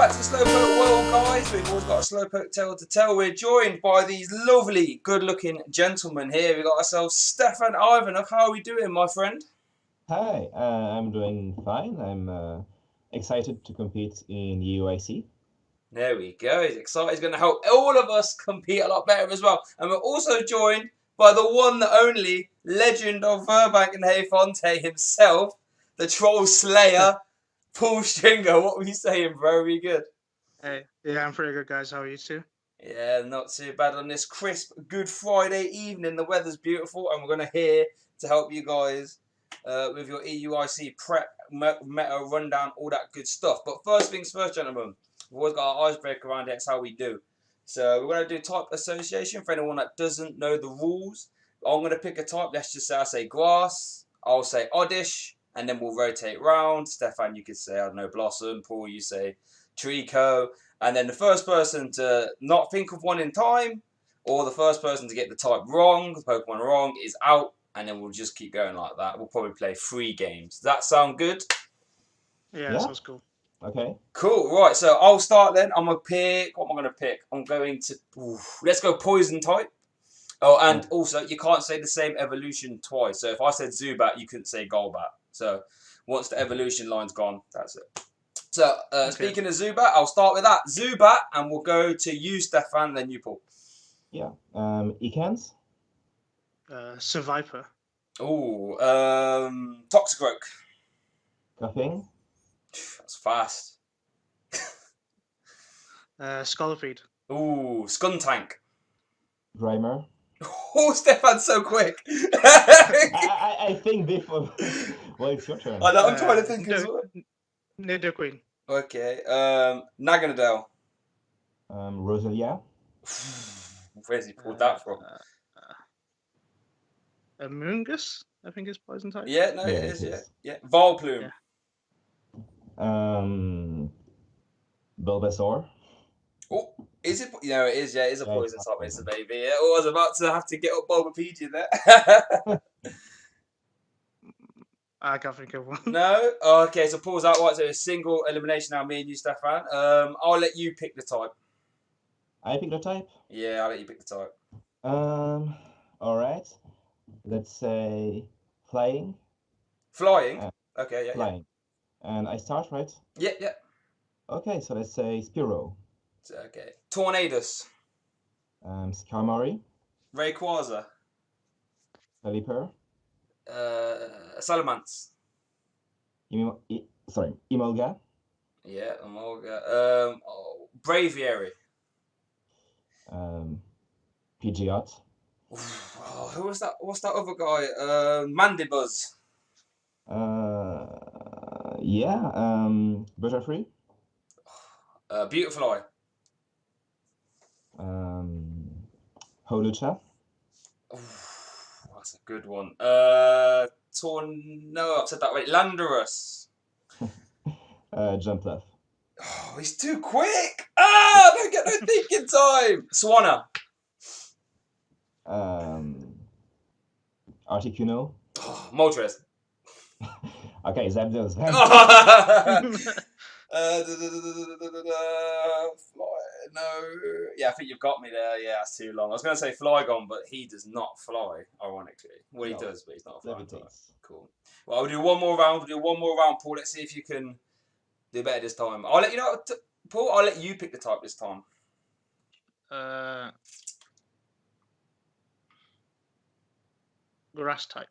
back to the Slowpoke Well, guys. We've always got a Slowpoke tale to tell. We're joined by these lovely, good-looking gentlemen here. We've got ourselves Stephane Ivanoff. How are we doing, my friend? Hi, I'm doing fine. I'm excited to compete in EUIC. There we go. He's excited. He's going to help all of us compete a lot better as well. And we're also joined by the one, the only legend of Burbank and Hayfonte himself, the Troll Slayer, Paul Stringer. What were you saying, bro? Were you good? Hey, yeah, I'm pretty good, guys. How are you two? Yeah, not too bad on this crisp Good Friday evening. The weather's beautiful, and we're going to here to help you guys with your EUIC prep, meta rundown, all that good stuff. But first things first, gentlemen, we've always got our icebreaker around here. That's how we do. So we're going to do type association for anyone that doesn't know the rules. I'm going to pick a type. Let's just say I say grass. I'll say oddish, and then we'll rotate round. Stefan, you could say, I don't know, blossom. Paul, you say trico. And then the first person to not think of one in time, or the first person to get the type wrong, the Pokemon wrong, is out. And then we'll just keep going like that. We'll probably play 3 games. Does that sound good? Yeah, sounds cool. Okay. Cool. Right, so I'll start then. I'm going to pick... What am I going to pick? I'm going to... let's go poison type. Oh, and also, you can't say the same evolution twice. So if I said Zubat, you couldn't say Golbat. So once the evolution line's gone, that's it. So, speaking of Zubat, I'll start with that. Zubat, and we'll go to you, Stefan, then you, Paul. Yeah. Ecans? Survivor. Ooh, Toxicroak. Coughing? That's fast. Scolipede. Ooh, Skuntank. Grimer? Oh, Stefan's so quick. I think before... Well, it's your turn. I know, I'm trying to think as well. Nidoqueen. Okay, Naganadel. Rosalia? Where's he pulled that from? Amoonguss, I think is poison type. Yeah, no, it is. Yeah. Volplume. Yeah. Bulbasaur? Oh, is it? No, it is. Yeah, it is a poison type. It's a baby. Yeah. Oh, I was about to have to get up Bulbapedia there. I can't think of one. No? Oh, okay, so Paul's out. Right, so a single elimination now, me and you, Stefan. I'll let you pick the type. I pick the type? Yeah, I'll let you pick the type. Alright. Let's say flying. Flying? Okay, yeah. Flying. Yeah. And I start, right? Yeah. Okay, so let's say Spearow. Okay. Tornadus. Skarmory. Rayquaza. Pelipper. Salamence. Emolga. Yeah, Emolga. Braviary. Pidgeot. Oh, who was that? What's that other guy? Mandibuzz. Butterfree. Beautifly. Holucha. That's a good one. No, I've said that right. Landorus. Jumpluff. Oh, he's too quick. I don't get no thinking time. Swanna. Articuno. Oh, Moltres. Okay, Zapdos. No. Yeah, I think you've got me there. Yeah, that's too long. I was going to say Flygon, but he does not fly, ironically. Well, he does, but he's not a flying type. Cool. Well, we'll do one more round. Paul. Let's see if you can do better this time. I'll let you know, Paul, I'll let you pick the type this time. Grass type.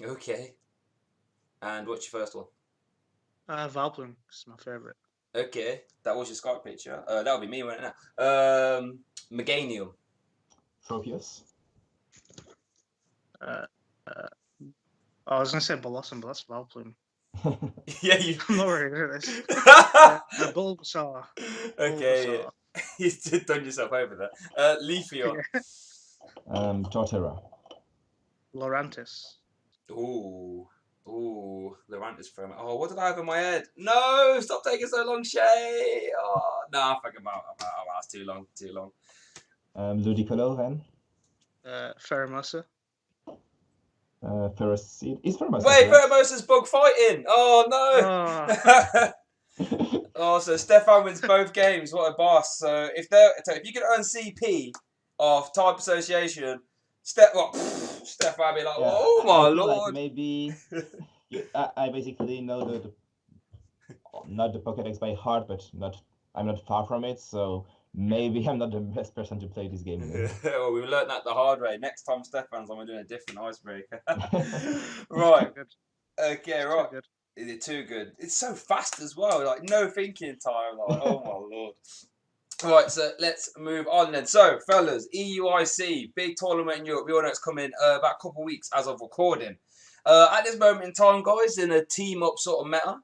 Okay. And what's your first one? Valplume. It's my favourite. Okay. That was your Skype picture. That'll be me right now. Meganium. Tropius. I was going to say Blossom, but that's Valplume. Yeah, you... I'm not very good at this. Bulbasaur. Okay. You've done yourself over there. Leafeon. Torterra. Lurantis. Ooh, Lurantis from... Oh, what did I have in my head? No, stop taking so long, Shay. Oh, no, I think I'm out. That's too long. Ludicolo, then. Pheromosa. Ferrocid. Is Pheromosa? Wait, Pheromosa's bug fighting. Oh, no. Oh, so Stephane wins both games. What a boss! So if you could earn CP of type association, Stephane be like, Yeah, oh I my feel like lord. maybe I basically know not the Pokédex by heart, but I'm not far from it, so maybe I'm not the best person to play this game with. Well, we learned that the hard way. Next time Stephane's on, we're doing a different icebreaker. It's Right. too good. Okay, It's right. too good. Is it too good? It's so fast as well. Like no thinking time. Like oh my lord. Right, so let's move on then. So, fellas, EUIC, big tournament in Europe. We all know it's coming about a couple of weeks as of recording. At this moment in time, guys, in a team-up sort of meta,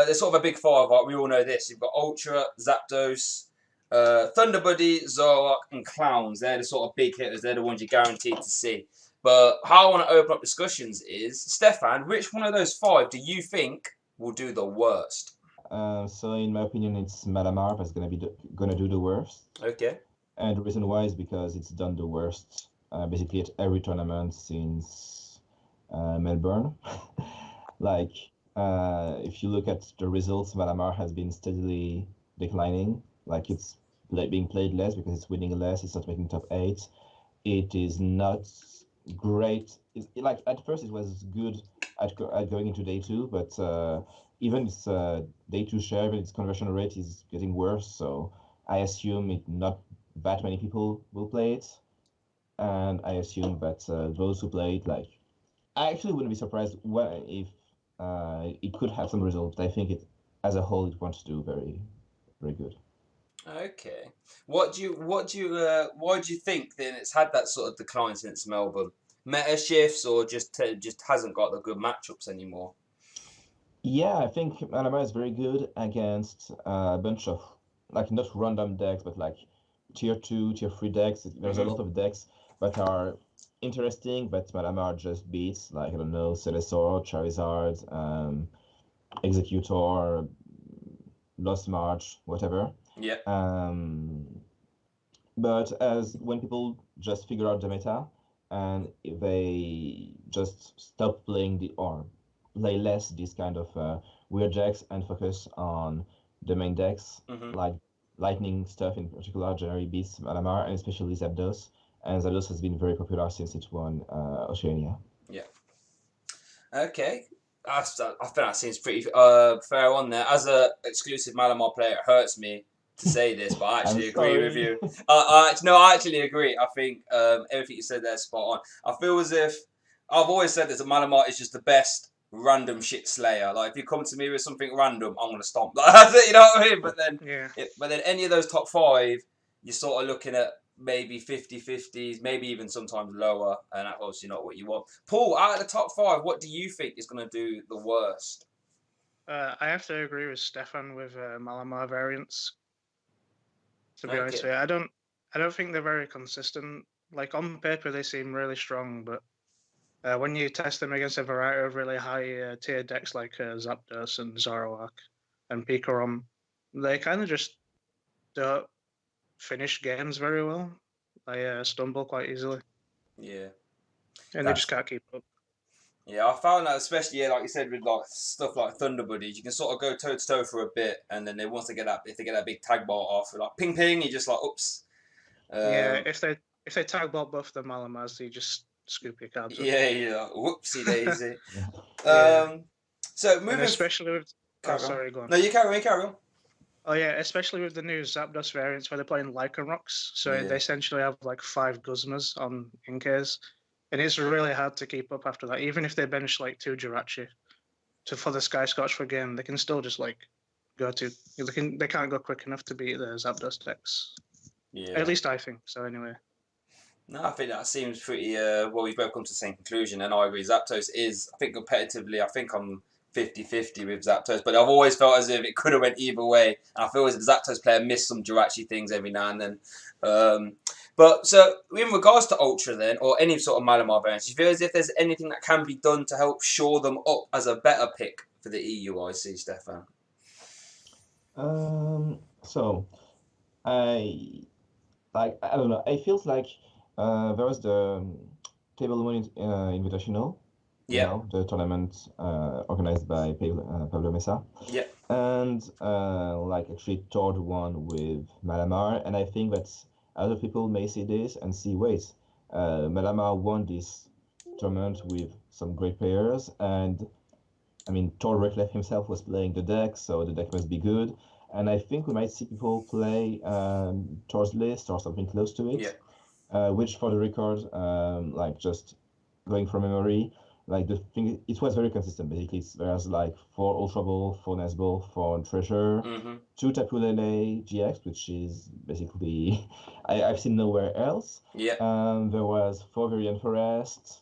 there's sort of a big five. Right? We all know this. You've got Ultra, Zapdos, Thunder Buddy, Zoroark, and Clowns. They're the sort of big hitters. They're the ones you're guaranteed to see. But how I want to open up discussions is, Stephane, which one of those five do you think will do the worst? So in my opinion, it's Malamar that's gonna do the worst. Okay. And the reason why is because it's done the worst basically at every tournament since Melbourne. Like, if you look at the results, Malamar has been steadily declining. Like, it's being played less because it's winning less. It's not making top 8. It is not great. Like, at first it was good at going into day 2, but even its day 2 share, even its conversion rate is getting worse. So I assume not that many people will play it, and I assume that those who play it, like, I actually wouldn't be surprised if it could have some results. I think as a whole, it wants to do very, very good. Okay. Why do you think then it's had that sort of decline since Melbourne? Meta shifts or just hasn't got the good matchups anymore? Yeah, I think Alama is very good against a bunch of, like, not random decks, but like tier 2, tier 3 decks. There's a lot of decks that are interesting, but Malamar just beats, like, I don't know, Celesaur, Charizard, Executor, Lost March, whatever. Yeah. But when people just figure out the meta and if they just stop playing or play less these kind of weird decks and focus on the main decks, like lightning stuff in particular, generally beats Malamar and especially Zapdos. And Zapdos has been very popular since it won Oceania. Yeah. Okay. I think that seems pretty fair on there. As a exclusive Malamar player, it hurts me to say this, but I actually agree with you. I actually agree. I think everything you said there is spot on. I feel as if I've always said that Malamar is just the best random shit slayer. Like if you come to me with something random, I'm gonna stomp. Like that's it, you know what I mean? But then, but then any of those top 5, you're sort of looking at maybe 50-50s, maybe even sometimes lower, and that's obviously not what you want. Paul, out of the top 5, what do you think is gonna do the worst? I have to agree with Stephane with Malamar variants. To be honest with you, I don't think they're very consistent. Like on paper, they seem really strong, but when you test them against a variety of really high tier decks like Zapdos and Zoroark and Pikarom, they kind of just don't finish games very well. They stumble quite easily. Yeah. And they just can't keep up. Yeah, I found that especially like you said with like stuff like Thunder Buddies, you can sort of go toe to toe for a bit, and then once they get that big tag bar off, like ping ping, you just like oops. Yeah, if they tag ball both the Malamars, you just scoop your cards. Yeah, like, whoopsie daisy. So moving, and especially with sorry, go on. No, you carry on. Oh yeah, especially with the new Zapdos variants where they're playing Lycanrocs, so they essentially have like 5 Guzmas on Inkers, and it's really hard to keep up after that. Even if they bench like 2 Jirachi for the Sky Scotch for game, they can still just like they can't go quick enough to beat the Zapdos decks. Yeah. At least I think so. Anyway. No, I think that seems pretty. Well, we've both come to the same conclusion, and I agree. Zapdos is, I think, competitively, I think I'm 50-50 with Zapdos, but I've always felt as if it could have went either way. And I feel as if the Zapdos player missed some Jirachi things every now and then. But so in regards to Ultra then, or any sort of Malamar variants, you feel as if there's anything that can be done to help shore them up as a better pick for the EUIC, Stephane? So I don't know. It feels like there was the Table Moon Invitational. Yeah. You know, the tournament organized by Pablo Mesa. Yeah. and like actually Todd won with Malamar, and I think that other people may see this and see, wait, Malamar won this tournament with some great players, and I mean Todd Reckless himself was playing the deck, so the deck must be good, and I think we might see people play Todd's list or something close to it, which for the record, like just going from memory, like the thing, it was very consistent. Basically, there's like 4 Ultra Ball, 4 Nesball, 4 Treasure, 2 Tapu Lele GX, which is basically I've seen nowhere else. Yeah. There was 4 Viridian Forest.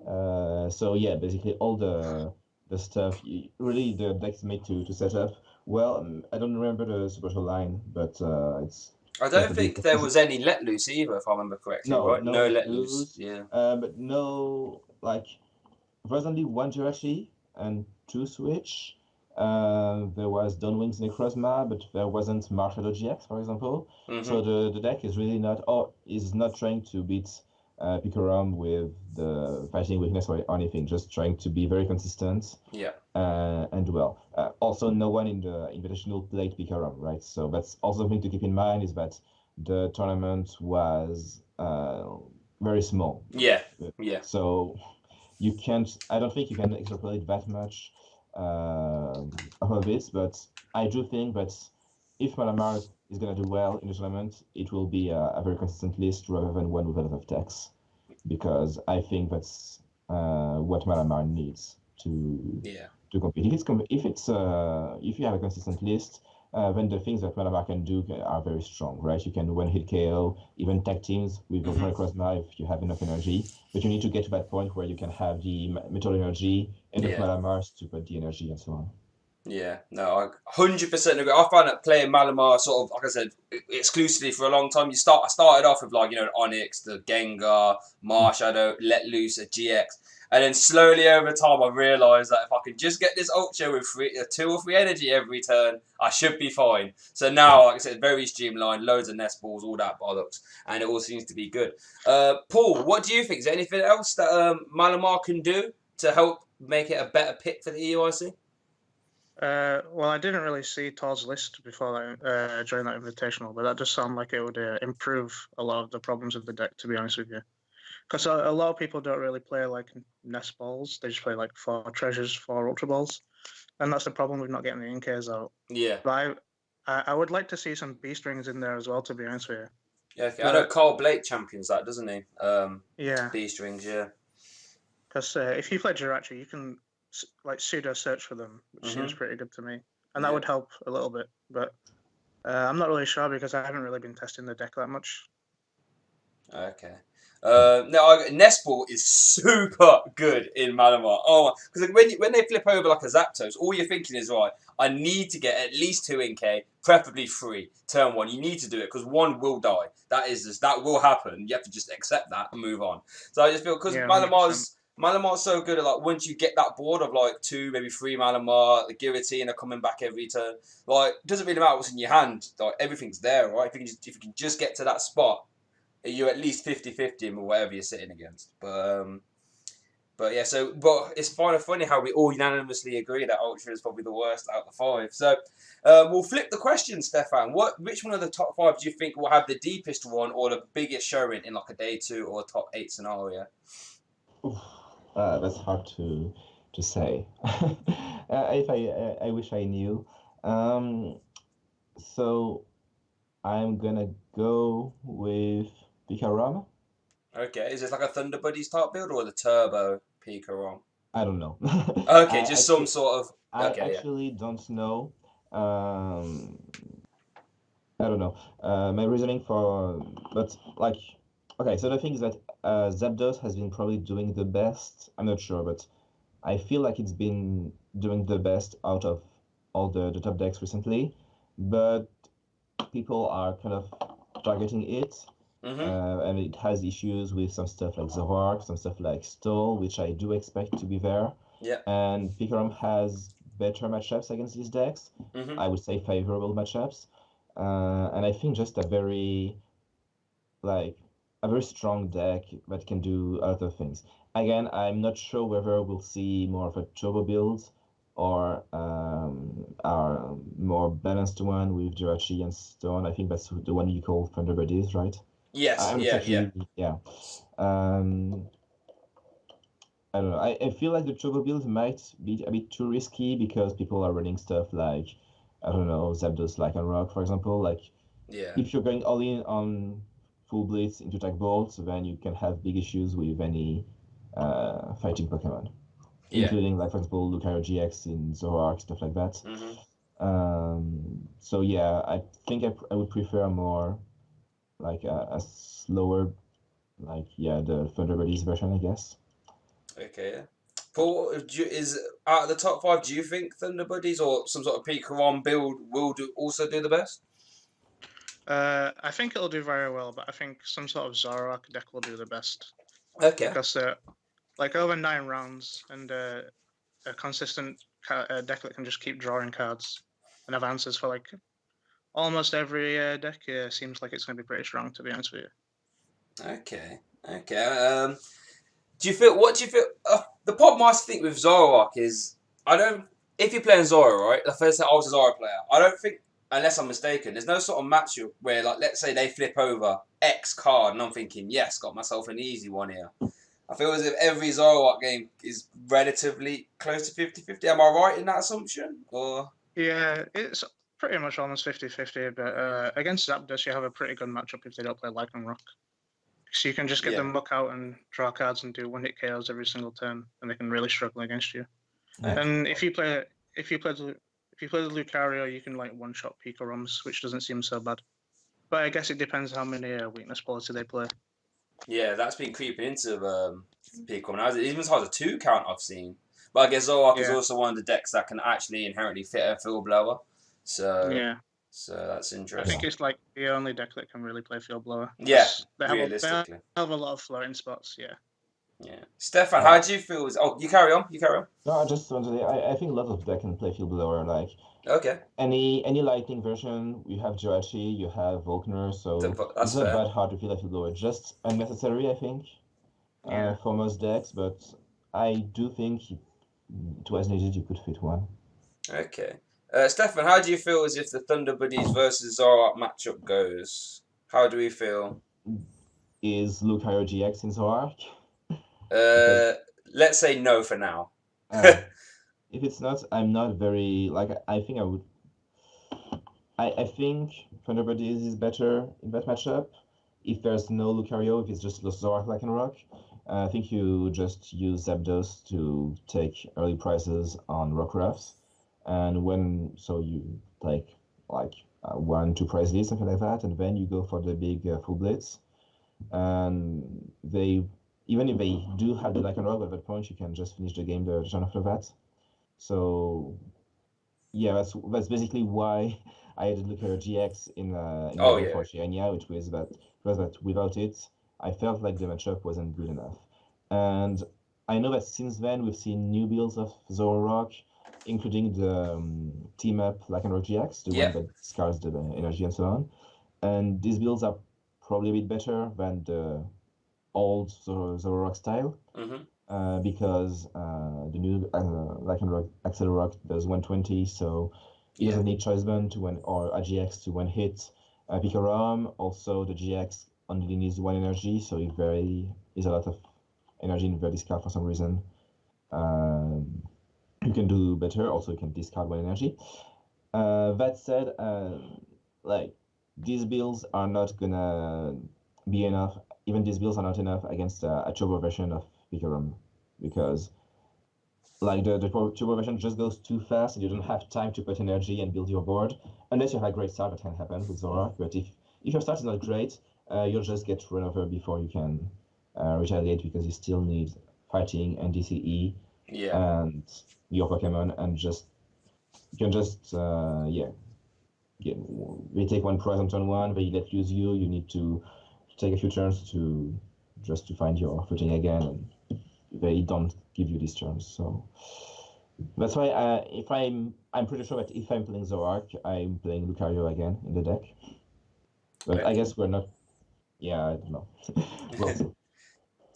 So yeah, basically all the stuff. Really, the deck's made to set up. Well, I don't remember the Supercell line, but it's. I don't think there was any let loose either, if I remember correctly. No, right? no let loose. Yeah. But no, like there was only 1 Jirachi and 2 Switch. There was Dawnwing's Necrozma, but there wasn't Marshadow GX, for example. So the deck is really not is not trying to beat Pikarom with the fighting weakness or anything, just trying to be very consistent. Yeah. And well. Also, no one in the Invitational played Pikarom, right? So that's also something to keep in mind, is that the tournament was very small. Yeah. So you can't. I don't think you can extrapolate that much of it, but I do think that if Malamar is gonna do well in the tournament, it will be a very consistent list rather than one with a lot of decks, because I think that's what Malamar needs to compete. If you have a consistent list, then the things that Malamar can do are very strong, right? You can one-hit KO, even tag teams with Ultra Necrozma if you have enough energy. But you need to get to that point where you can have the Metal Energy, enough Malamars to put the energy and so on. Yeah, no, I 100% agree. I found that playing Malamar sort of, like I said, exclusively for a long time. I started off with like, Onyx, the Gengar, Marshadow, Let Loose, a GX. And then slowly over time, I realised that if I can just get this Ultra with 2 or 3 energy every turn, I should be fine. So now, like I said, very streamlined, loads of nest balls, all that bollocks, and it all seems to be good. Paul, what do you think? Is there anything else that Malamar can do to help make it a better pick for the EUIC? Well, I didn't really see Todd's list before that, during that invitational, but that does sound like it would improve a lot of the problems of the deck, to be honest with you. Because a lot of people don't really play like nest balls; they just play like 4 treasures, 4 ultra balls, and that's the problem with not getting the NKs out. Yeah. But I would like to see some B strings in there as well, to be honest with you. Yeah, okay. I know Carl Blake champions that, doesn't he? Yeah. B strings, yeah. Because if you play Jirachi, you can like pseudo search for them, which seems pretty good to me, and that would help a little bit. But I'm not really sure because I haven't really been testing the deck that much. Okay. No, Nestball is super good in Malamar. Oh, because when they flip over like a Zapdos, all you're thinking is, right, I need to get at least 2 NK, preferably 3, turn 1. You need to do it because 1 will die. That will happen. You have to just accept that and move on. So I just feel because Malamar's so good at, like, once you get that board of like 2, maybe 3 Malamar, the guillotine are coming back every turn. Like, it doesn't really matter what's in your hand. Like, everything's there, right? If you can just get to that spot, you're at least 50-50 in whatever you're sitting against. But yeah, but it's kind of funny how we all unanimously agree that Ultra is probably the worst out of the 5. So we'll flip the question, Stephane. Which one of the top 5 do you think will have the deepest run or the biggest showing in like a day 2 or a top 8 scenario? That's hard to say. I wish I knew. So I'm gonna go with Pikarom. Okay, is this like a Thunder Buddies type build or the Turbo Pikarom? I don't know. Okay, just some sort of. I actually don't know. I don't know. My reasoning but like, okay. So the thing is that Zapdos has been probably doing the best. I'm not sure, but I feel like it's been doing the best out of all the top decks recently. But people are kind of targeting it. And it has issues with some stuff like Zoroark, some stuff like Stole, which I do expect to be there. Yeah. And Pikarom has better matchups against these decks. I would say favorable matchups. And I think just a very strong deck that can do other things. Again, I'm not sure whether we'll see more of a turbo build or our more balanced one with Jirachi and Stone. I think that's the one you call Thunderbirdies, right? Yes, I'm not yeah, actually, yeah. Um, I don't know. I feel like the turbo build might be a bit too risky because people are running stuff like, I don't know, Zapdos like on Rock, for example. Like, yeah, if you're going all in on full blitz into Tag Bolt, then you can have big issues with any fighting Pokemon, yeah. including, like, for example, Lucario GX in Zoroark, stuff like that. Hmm. So yeah, I think I would prefer more like a slower, like, yeah, the Thunderbirdies version, I guess. Okay, yeah. Paul, is out of the top five, do you think Thunder Buddies or some sort of Pikarom build will also do the best? I think it'll do very well, but I think some sort of Zoroark deck will do the best Okay. because like over 9 rounds and a consistent deck that can just keep drawing cards and have answers for like almost every deck seems like it's going to be pretty strong, to be honest with you. Okay. Okay. Do you feel? What do you feel? The problem I think with Zoroark is I don't. If you're playing Zoro, right? The first time I was a Zoro player, I don't think, unless I'm mistaken, there's no sort of matchup where, like, let's say they flip over X card, and I'm thinking, yes, got myself an easy one here. I feel as if every Zoroark game is relatively close to 50-50. Am I right in that assumption? Or Yeah, it's pretty much almost 50-50, but against Zapdos, you have a pretty good matchup if they don't play Lycan Rock. So you can just get yeah. them muck out and draw cards and do one-hit KOs every single turn, and they can really struggle against you. Okay. And if you play the Lucario, you can like one-shot Pikaroms, which doesn't seem so bad. But I guess it depends how many weakness policy they play. Yeah, that's been creeping into Pikarom now. It even has a 2 count I've seen. But I guess Zoroark is Yeah, also one of the decks that can actually inherently fit a field blower. So yeah. that's I interesting. think it's like the only deck that can really play Field Blower. Yeah, They realistically. have a lot of floating spots. Yeah. Yeah. Stefan, Yeah. how do you feel? Oh, you carry on. You carry on. No, I just wanted to say, I think a lot of deck can play field blower. Like Okay. any lightning version, you have Jirachi, you have Volkner, so That's it's not fair. that hard to feel like field blower. Just unnecessary, I think, Yeah. for most decks. But I do think it was needed. You could fit one. Okay. Stefan, how do you feel as if the Thunder Buddies versus Zoroark matchup goes? How do we feel? Is Lucario GX in Zoroark? Because Let's say no for now. if it's not, I'm not very like. I think I would. I think Thunderbird is better in that matchup. If there's no Lucario, if it's just Zoroark like and Rock, I think you just use Zapdos to take early prizes on Rockruffs, and when so you take like 1-2 prize leads, something like that, and then you go for the big full blitz, and they even if they do have the like and Rock at that point, you can just finish the game the turn after that. So yeah, that's basically why I added Lucario GX in my Oh build yeah. for Chianya, which was that without it, I felt like the matchup wasn't good enough. And I know that since then we've seen new builds of Zoroark, including the team up Lycanroc GX, the Yeah. one that discards the energy and so on. And these builds are probably a bit better than the old Zoroark style. Mm-hmm. Because the new Lycanroc Accelerock does 120, so it doesn't need Choice Band or a GX to one hit. Pikarom, also the GX only needs 1 energy, so if there is a lot of energy in the discard for some reason, you can do better. Also, you can discard 1 energy. That said, like these builds are not gonna be enough. Even these builds are not enough against a turbo version of Pikarom, because like the turbo version just goes too fast and you don't have time to put energy and build your board. Unless you have a great start, that can happen with Zoroark, but if your start is not great, you'll just get run over before you can retaliate, because you still need fighting and DCE and your Pokemon, and you can just they take 1 prize on turn 1, they let lose you need to take a few turns to find your footing again, and they don't give you these turns. So that's why if I'm pretty sure that if I'm playing Zoroark, I'm playing Lucario again in the deck. But I guess we're not. Yeah, I don't know. We'll see.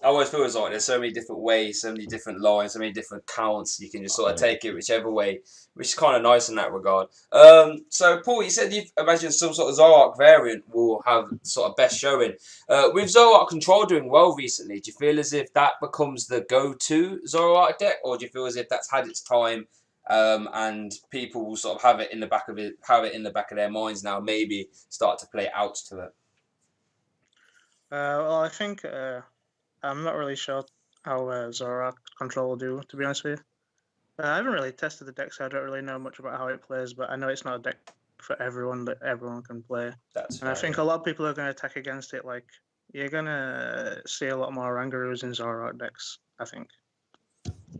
I always feel it's like there's so many different ways, so many different lines, so many different counts. You can just sort of take it whichever way, which is kind of nice in that regard. So Paul, you said you imagine some sort of Zoroark variant will have sort of best showing. With Zoroark Control doing well recently, do you feel as if that becomes the go-to Zoroark deck, or do you feel as if that's had its time, and people will sort of have it in the back of their minds now, maybe start to play out to it? Well, I think I'm not really sure how Zoroark Control will do, to be honest with you. I haven't really tested the deck, so I don't really know much about how it plays, but I know it's not a deck for everyone that everyone can play. That's and I think a lot of people are going to attack against it. Like, you're going to see a lot more Rangaroos in Zoroark decks, I think.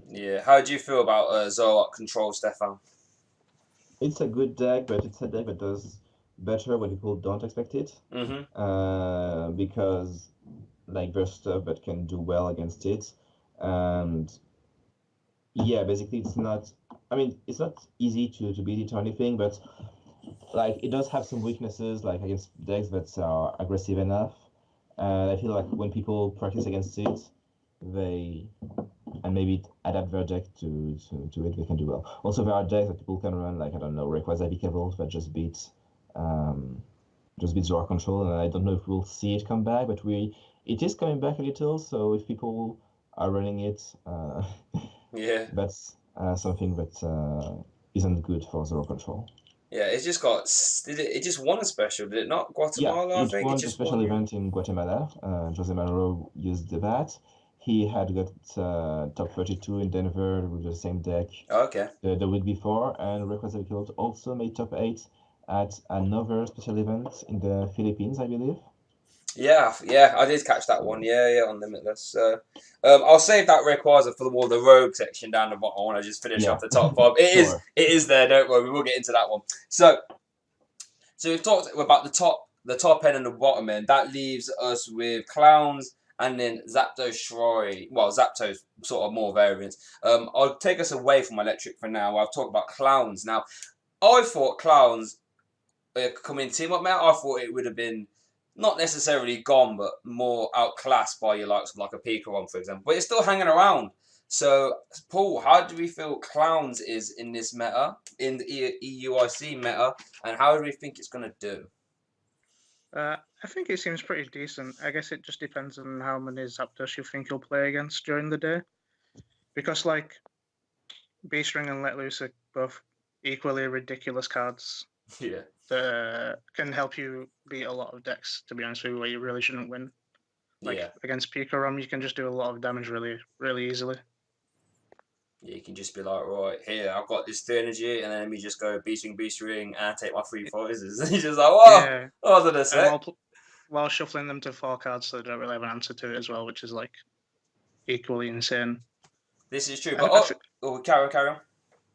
Yeah. How do you feel about Zoroark Control, Stephane? It's a good deck, but it's a deck that does better when people don't expect it. Because like there's stuff that can do well against it, and yeah, basically it's not. I mean, it's not easy to beat it or anything, but like it does have some weaknesses, like against decks that are aggressive enough. And I feel like when people practice against it, they and maybe adapt their deck to it, they can do well. Also, there are decks that people can run, like I don't know, Rayquaza Vikavolt that just beats Zoroark Control, and I don't know if we'll see it come back, but it is coming back a little. So if people are running it, yeah, that's something that isn't good for Zoroark Control. Yeah, it's just got. It just won a special, did it not? Guatemala, Yeah, I think. won the special event in Guatemala. Jose Monroe used that. He had got top 32 in Denver with the same deck okay. the week before, and Rayquaza Vikavolt also made top 8 at another special event in the Philippines, I believe. Yeah, I did catch that one. Yeah, on Limitless. I'll save that Rayquaza for the Rogue section down the bottom. I want to just finish off the top 5. It is there. Don't worry, we will get into that one. So we've talked about the top end and the bottom end. That leaves us with Clowns and then Zapdos Shroy. Well, Zapdos sort of more variants. I'll take us away from Electric for now. I've talked about Clowns. Now, I thought Clowns coming team up, man. I thought it would have been not necessarily gone, but more outclassed by your likes of like a Pikarom, for example. But it's still hanging around. So, Paul, how do we feel Clowns is in this meta, in the EUIC meta, and how do we think it's going to do? I think it seems pretty decent. I guess it just depends on how many Zapdos you think you'll play against during the day. Because, like, Beast Ring and Let Loose are both equally ridiculous cards. Yeah. That can help you beat a lot of decks, to be honest with you, where you really shouldn't win. Like, against Pikarom, you can just do a lot of damage really, really easily. Yeah, you can just be like, right, here, I've got this 3 energy, and then let me just go Beast Ring, and take my 3 Poisons. And you're just like, whoa! Yeah. Hold on a sec. While shuffling them to 4 cards, so they don't really have an answer to it as well, which is, like, equally insane. This is true, but... carry on.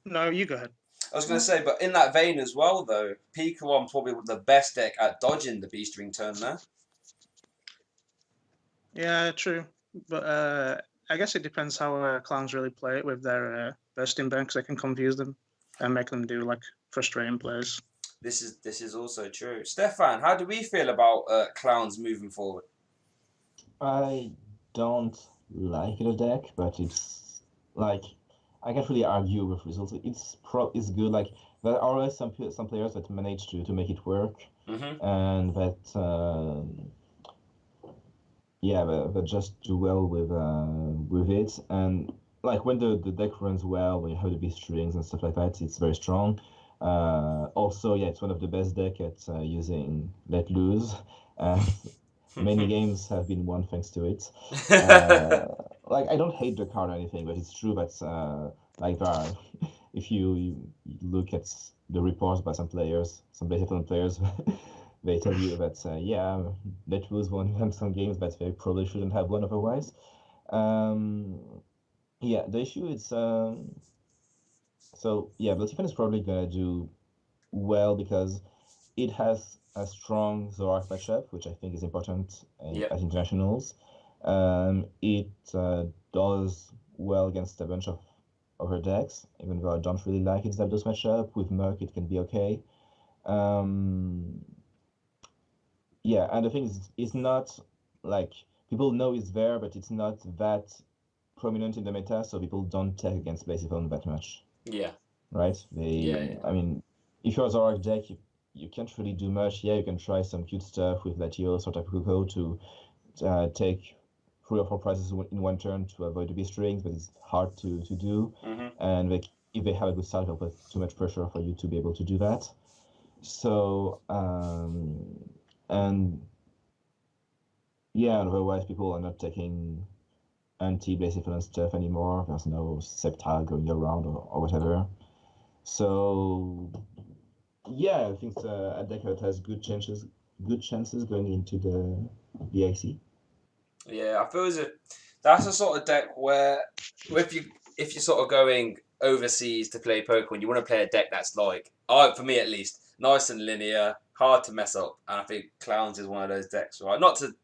No, you go ahead. I was going to say, but in that vein as well, though, Pikarom's probably the best deck at dodging the Beast Ring turn there. Yeah, true. But I guess it depends how Clowns really play it with their bursting burn, because they can confuse them and make them do like frustrating plays. This is also true. Stephane, how do we feel about Clowns moving forward? I don't like the deck, but it's like I can't really argue with results. It's good. Like there are always some players that manage to make it work, and that. Yeah, but just do well with it, and like when the deck runs well, when you have the big strings and stuff like that, it's very strong. Also, yeah, it's one of the best deck at using Let Loose. Many games have been won thanks to it. Like I don't hate the card or anything, but it's true that like if you look at the reports by some players, some Beta players. They tell you that, yeah, Let Loose won them some games, but they probably shouldn't have won otherwise. Yeah, the issue is, so, yeah, Stephane is probably going to do well because it has a strong Zoroark matchup, which I think is important at internationals. It does well against a bunch of other decks, even though I don't really like its Zapdos matchup. With Murk, it can be okay. Yeah, and the thing is, it's not like people know it's there, but it's not that prominent in the meta, so people don't tech against Blaziphone that much. Yeah. Right? Yeah. I mean, if you're a Zorak deck, you can't really do much. Yeah, you can try some cute stuff with Latios or Tapu Koko to take 3 or 4 prizes in one turn to avoid the beast strings, but it's hard to do. And if they have a good start, they'll put too much pressure for you to be able to do that. So, and yeah, otherwise people are not taking anti-Blaziphone stuff anymore. There's no Sceptile going around or whatever. So yeah, I think a deck that has good chances going into the EUIC. Yeah, I feel as if that's a sort of deck where if you're sort of going overseas to play Pokemon, you want to play a deck that's like, for me at least, nice and linear, hard to mess up, and I think Clowns is one of those decks, right? Not to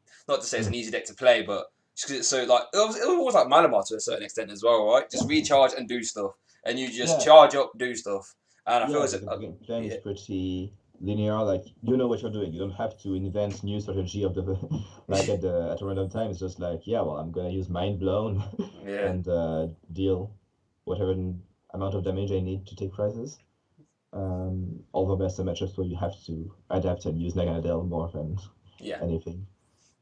say it's an easy deck to play, but just because it's so like it was almost like Malamar to a certain extent as well, right? Just recharge and do stuff, and you just charge up, do stuff, and I feel as if the game is pretty linear. Like you know what you're doing. You don't have to invent new strategy of the like at a random time. It's just like, yeah, well, I'm gonna use Mind Blown and deal whatever amount of damage I need to take prizes. Although there's some matchups where you have to adapt and use Naganadel more than anything.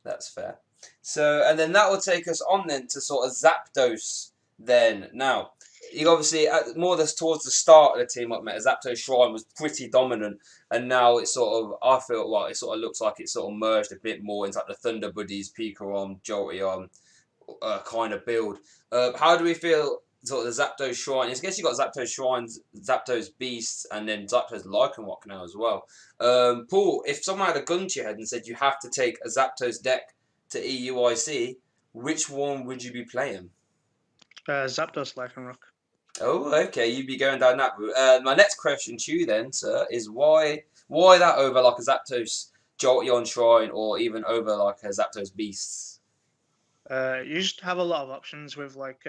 That's fair. So, and then that will take us on then to sort of Zapdos then. Now, you obviously, more towards the start of the team up meta, Zapdos Shrine was pretty dominant, and now it's sort of, I feel, well, it sort of looks like it's sort of merged a bit more into like the Thunder Buddies, Pikarom, Jolteon kind of build. How do we feel sort of the Zapdos Shrine? I guess you got Zapdos Shrines, Zapdos Beasts, and then Zapdos Lycanroc now as well. Paul, if someone had a gun to your head and said you have to take a Zapdos deck to EUIC, which one would you be playing? Zapdos Lycanroc. Oh, okay, you'd be going down that route. My next question to you then, sir, is why that over like a Zapdos Jolteon Shrine or even over like a Zapdos Beasts? You just have a lot of options with like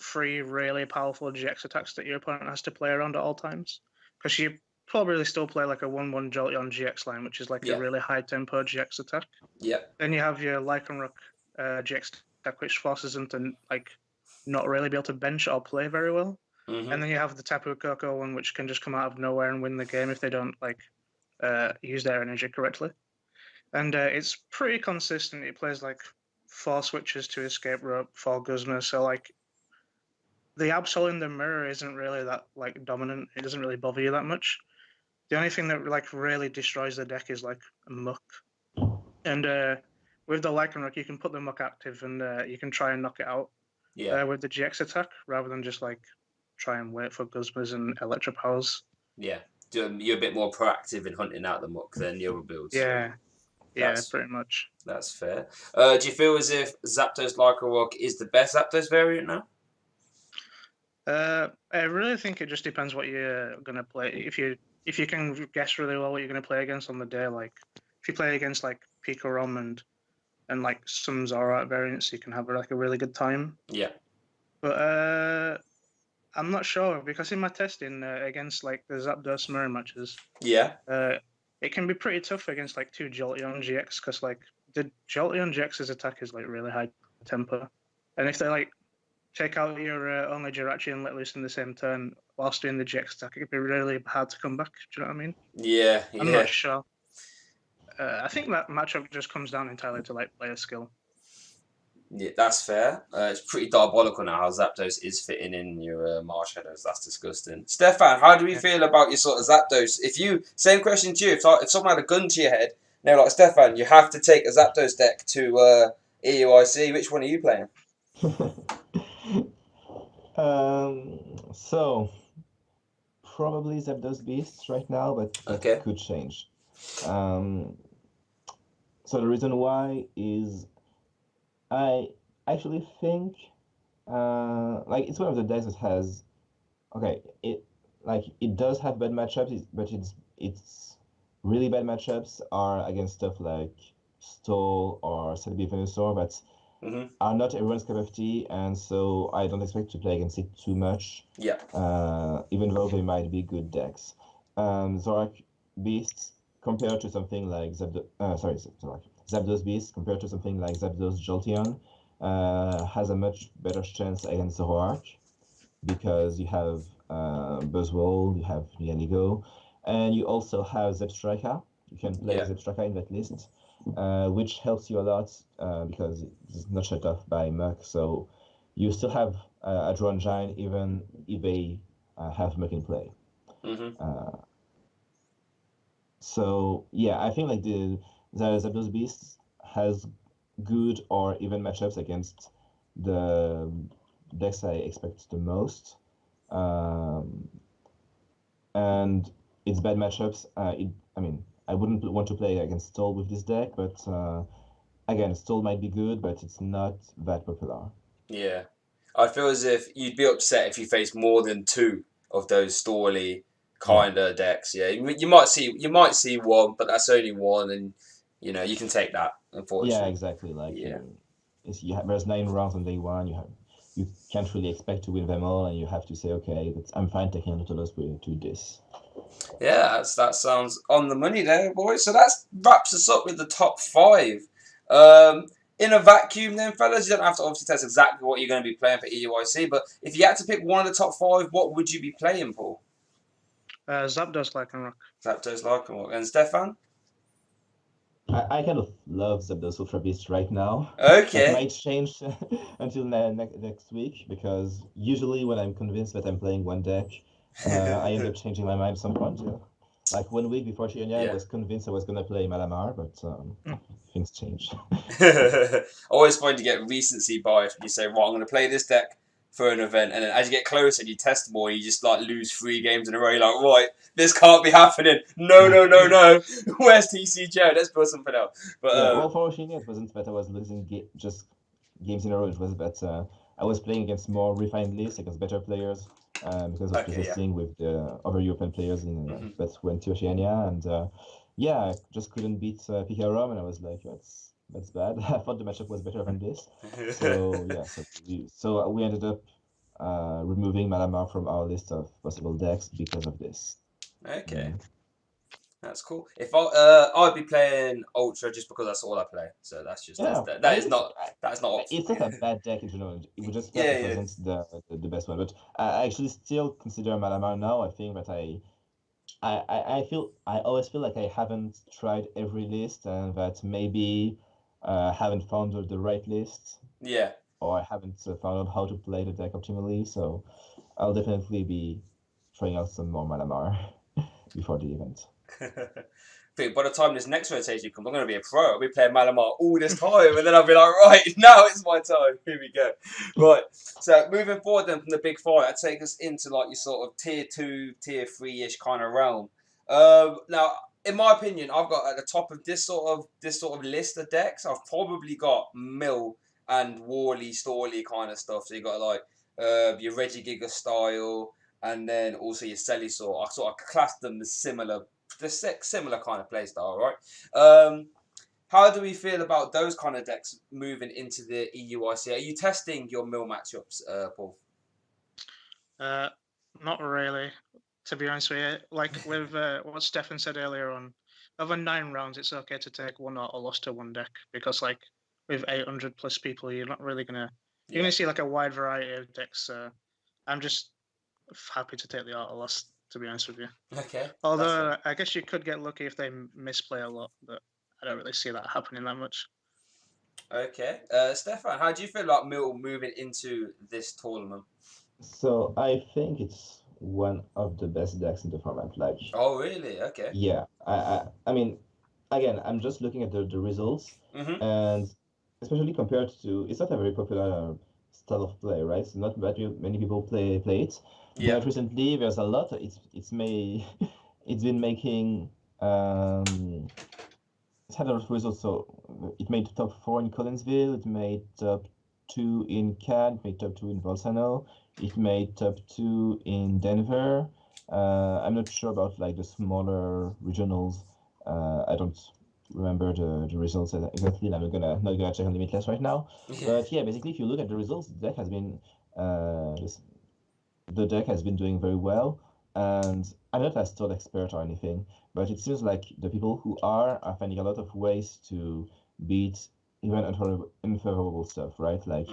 3 really powerful GX attacks that your opponent has to play around at all times. Because you probably still play like a 1/1 Jolteon GX line, which is like a really high tempo GX attack. Yeah. Then you have your Lycanroc GX attack, which forces them to like not really be able to bench or play very well. And then you have the Tapu Koko one, which can just come out of nowhere and win the game if they don't like use their energy correctly. And it's pretty consistent. It plays like 4 switches to Escape Rope, 4 Guzma. So like the Absol in the mirror isn't really that like dominant. It doesn't really bother you that much. The only thing that like really destroys the deck is like Muck. And with the Lycanroc, you can put the Muck active and you can try and knock it out with the GX attack rather than just like try and wait for Guzmas and Electro Powers. Yeah, you're a bit more proactive in hunting out the Muck than the other builds. Yeah, pretty much. That's fair. Do you feel as if Zapdos Lycanroc is the best Zapdos variant now? I really think it just depends what you're gonna play. If you can guess really well what you're gonna play against on the day, like if you play against like Pikarom and like some Zorak variants, you can have like a really good time. Yeah. But I'm not sure because in my testing against like the Zapdos mirror matches, it can be pretty tough against like 2 Jolteon GX because like the Jolteon GX's attack is like really high tempo, and if they like take out your only Jirachi and let loose in the same turn whilst doing the GX attack, it could be really hard to come back. Do you know what I mean? Yeah. I'm not sure. I think that matchup just comes down entirely to like player skill. Yeah, that's fair. It's pretty diabolical now how Zapdos is fitting in your Marsh Shadows. That's disgusting. Stephane, how do we feel about your sort of Zapdos? Same question to you. If someone had a gun to your head, they're like, Stephane, you have to take a Zapdos deck to EUIC. Which one are you playing? So probably Zapdos Beasts right now, but that could change. So the reason why is I actually think like it's one of the decks that has it does have bad matchups, but its really bad matchups are against stuff like Stole or Celebi Venusaur that are not everyone's cup of tea, and so I don't expect to play against it too much. Yeah. Even though they might be good decks. Zorak Beasts compared to something like Zapdos Beast compared to something like Zapdos Jolteon has a much better chance against Zoroark because you have Buzzwole, you have Nianigo, and you also have Zebstrika. You can play Zebstrika in that list, which helps you a lot because it's not shut off by Muck. So you still have a Drone Giant even if they have Muck in play. So yeah, I think like the Zapdos Beast has good or even matchups against the decks I expect the most. And its bad matchups. I mean, I wouldn't want to play against Stole with this deck, but again, Stole might be good, but it's not that popular. Yeah, I feel as if you'd be upset if you face more than two of those Storly kind of decks. Yeah, you might see one, but that's only one, and you know you can take that. Unfortunately. Yeah, exactly. Like there's 9 rounds on day one. You can't really expect to win them all, and you have to say, okay, I'm fine taking a little loss to this. Yeah, that sounds on the money there, boys. So that wraps us up with the top 5. In a vacuum, then, fellas, you don't have to obviously tell us exactly what you're going to be playing for EUIC, but if you had to pick one of the top 5, what would you be playing, Paul? Zapdos Lycanroc. Zapdos Lycanroc. And Stephane? I kind of love Zapdos Ultra Beast right now. Okay. That might change until next week, because usually when I'm convinced that I'm playing one deck, I end up changing my mind at some point. Yeah. Like 1 week before Chianya, I was convinced I was going to play Malamar, but things change. Always fun to get recency bias when you say, right, I'm going to play this deck for an event, and then as you get closer and you test more, you just like lose 3 games in a row. You're like, right, this can't be happening. No. Where's TCJ? Let's put something else. But well, for Oceania, it wasn't that I was losing just games in a row. It was that I was playing against more refined lists, against better players, because of resisting with the other European players in that went to Oceania, and I just couldn't beat Pikarom, and I was like, that's bad. I thought the matchup was better than this. So we ended up removing Malamar from our list of possible decks because of this. Okay. That's cool. If I'd be playing Ultra just because that's all I play. So that's just that's not. It's not a bad deck in general. It would just wasn't the best one. But I actually still consider Malamar now. I think that I always feel like I haven't tried every list, and that maybe haven't found the right list. Yeah. Or I haven't found out how to play the deck optimally. So I'll definitely be trying out some more Malamar before the event. But by the time this next rotation comes, I'm going to be a pro. I'll be playing Malamar all this time, and then I'll be like, right, now it's my time. Here we go. Right. So moving forward then from the big 5, that takes us into like your sort of tier 2, tier 3-ish kind of realm. Now, in my opinion, I've got at the top of this sort of list of decks, I've probably got Mill and Worley, Storley kind of stuff. So you got like your Regigiga style, and then also your Celisaur. I sort of class them as similar kind of play style, right? How do we feel about those kind of decks moving into the EUIC? Are you testing your Mill matchups, Paul? Not really, to be honest with you. Like with what Stefan said earlier on, over 9 rounds, it's okay to take 1 auto loss to one deck, because like with 800 plus people, you're not really gonna see like a wide variety of decks. I'm just happy to take the auto loss, to be honest with you. Okay. Although I guess you could get lucky if they misplay a lot, but I don't really see that happening that much. Okay. Stephane, how do you feel about Mill moving into this tournament? So I think it's one of the best decks in the format. Like. Oh really? Okay. Yeah. I mean, again, I'm just looking at the results, and especially compared to, it's not a very popular style of play, right? So not that many people play it. Yeah. But recently there's a lot. It's been making it's had a lot of results. So it made top 4 in Collinsville. It made top 2 in CAD. It made top 2 in Bolzano. It made top 2 in Denver. I'm not sure about like the smaller regionals. I don't remember the results exactly. I'm not gonna check on Limitless right now. But yeah, basically, if you look at the results, the deck has been doing very well. And I'm not a Stole expert or anything, but it seems like the people who are finding a lot of ways to beat even unfavorable stuff, right? Like,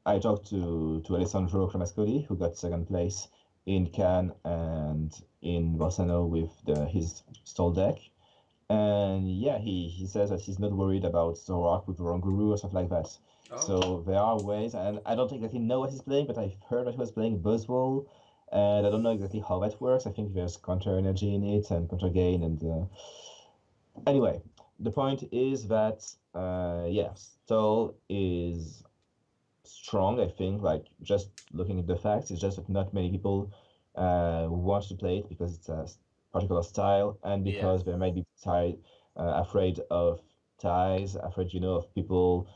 I talked to Alessandro Cremascoli, who got second place in Cannes and in Bolzano with his stall deck. And yeah, he says that he's not worried about Zorak with Oranguru or stuff like that. Oh. So there are ways, and I don't exactly know what he's playing, but I've heard that he was playing Buzzwole, and I don't know exactly how that works. I think there's counter energy in it and counter gain, and anyway, the point is that yeah, stall is strong. I think, like, just looking at the facts, it's just that not many people want to play it because it's a particular style, and because they might be afraid of ties, afraid, of people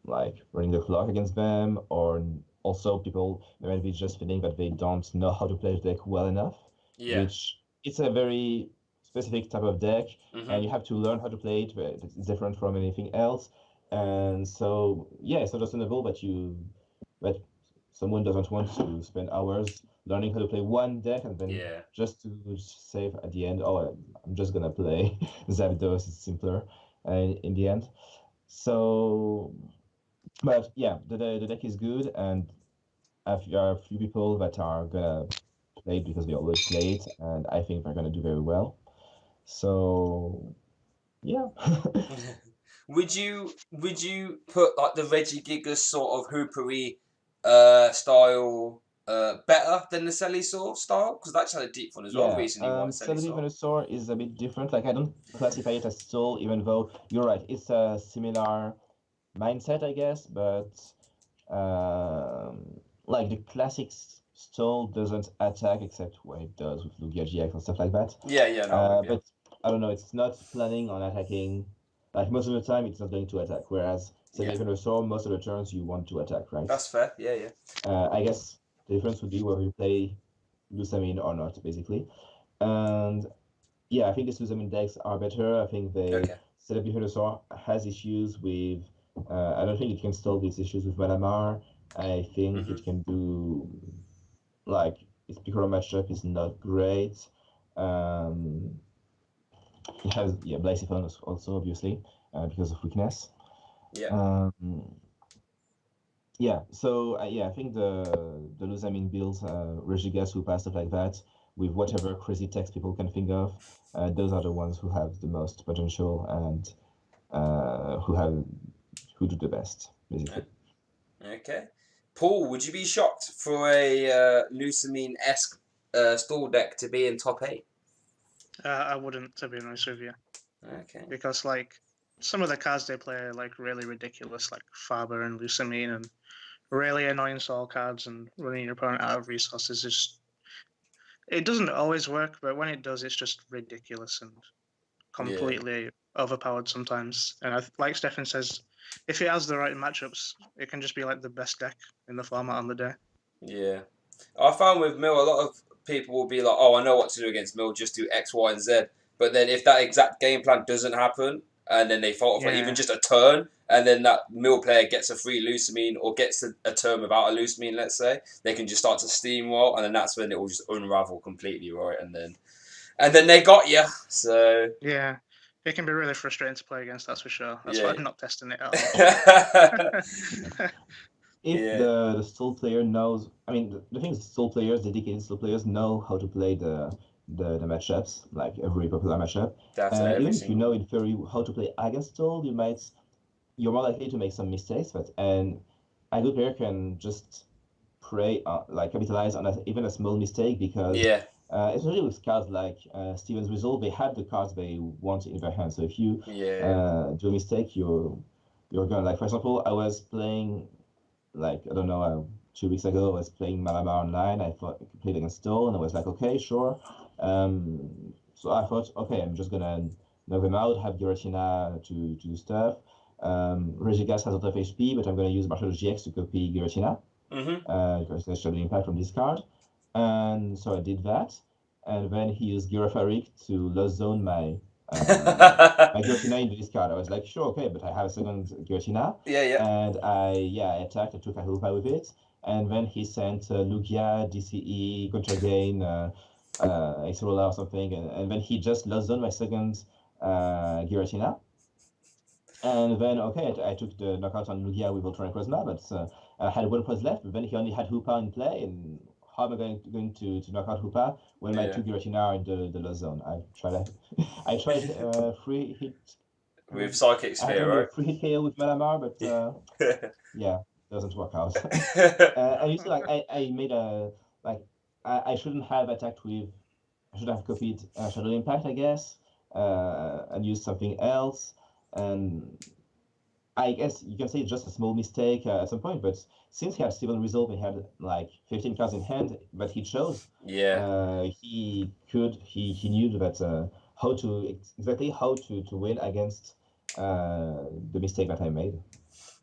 like running the clock against them, or also people they might be just feeling that they don't know how to play the deck well enough, which it's a very specific type of deck, and you have to learn how to play it. But it's different from anything else. And so, yeah, it's understandable that someone doesn't want to spend hours learning how to play one deck and then just to save at the end, oh, I'm just gonna play Zapdos, it's simpler in the end. So, but yeah, the deck is good, and there are a few people that are gonna play it because they always play it, and I think they're gonna do very well. So, yeah. Would you put like the Regigigas sort of hoopery style better than the Celisaur style? Because that's had a deep one as well recently. Stephane Ivanoff is a bit different. Like, I don't classify it as stall, even though you're right, it's a similar mindset, I guess, but like the classic stall doesn't attack except when it does with Lugia GX and stuff like that. But I don't know, it's not planning on attacking. Like, most of the time, it's not going to attack. Whereas Stephane Ivanoff, most of the turns you want to attack, right? That's fair. Yeah. I guess the difference would be whether you play Lusamine or not, basically. And yeah, I think the Lusamine decks are better. I think Stephane Ivanoff has issues with. I don't think it can solve these issues with Malamar. I think it can do, like, its Piccolo matchup is not great. It has Blaziphone also, obviously, because of weakness. So I think the Lusamine builds, Regigas, Hoopa, stuff like that, with whatever crazy text people can think of, those are the ones who have the most potential and who do the best, basically. Okay. Paul, would you be shocked for a Lusamine-esque stall deck to be in top 8? I wouldn't, to be honest with you. Okay. Because, like, some of the cards they play are, like, really ridiculous, like Faber and Lusamine, and really annoying stall cards, and running your opponent out of resources is... It doesn't always work, but when it does, it's just ridiculous and completely overpowered sometimes. And like Stefan says, if it has the right matchups, it can just be like the best deck in the format on the day. Yeah. I found with Mill, a lot of people will be like, oh, I know what to do against Mill, just do X, Y, and Z. But then if that exact game plan doesn't happen, and then they fault for even just a turn, and then that Mill player gets a free Lusamine or gets a turn without a Lusamine, let's say, they can just start to steamroll, and then that's when it will just unravel completely, right? And then they got you. So yeah, it can be really frustrating to play against. That's for sure. That's why I'm not testing it at all. If the stall player knows, I mean, the thing is, stall players, dedicated stall players, know how to play the matchups, like every popular matchup. Even if you know in theory how to play against stall, you're more likely to make some mistakes. But a good player can just capitalize on even a small mistake, because especially with cards like Steven's Resolve, they have the cards they want in their hand. So if you do a mistake, you're gonna, like, for example, I was playing, like, I don't know, 2 weeks ago, I was playing Malamar online. I thought I could play against Stone, and I was like, okay, sure. So I thought, okay, I'm just gonna knock them out, have Giratina to do stuff. Regigas has a lot of HP, but I'm gonna use Marshall GX to copy Giratina. Because there's the impact from this card. And so I did that. And then he used Girafarik to lost zone my Giratina into this card. I was like, sure, okay, but I have a second Giratina. And I attacked. I took a Hoopa with it. And then he sent Lugia, DCE, Counter Gain, Xrola or something. And then he just lost zone my second Giratina. And then, okay, I took the knockout on Lugia with Ultra Charisma, but I had 1 pause left, but then he only had Hoopa in play, and how am I going to knock out Hoopa when my 2 Giratina are in the low zone? I tried 3 hit... With Psychic Sphere, right? 3 hit KO with Malamar, but yeah, doesn't work out. And you see, like, I made a... Like, I shouldn't have attacked with... I should have copied Shadow Impact, I guess, and used something else. And I guess you can say it's just a small mistake at some point, but since he had Steven Resolve, he had like 15 cards in hand, but he chose. Yeah. He knew that exactly how to win against the mistake that I made.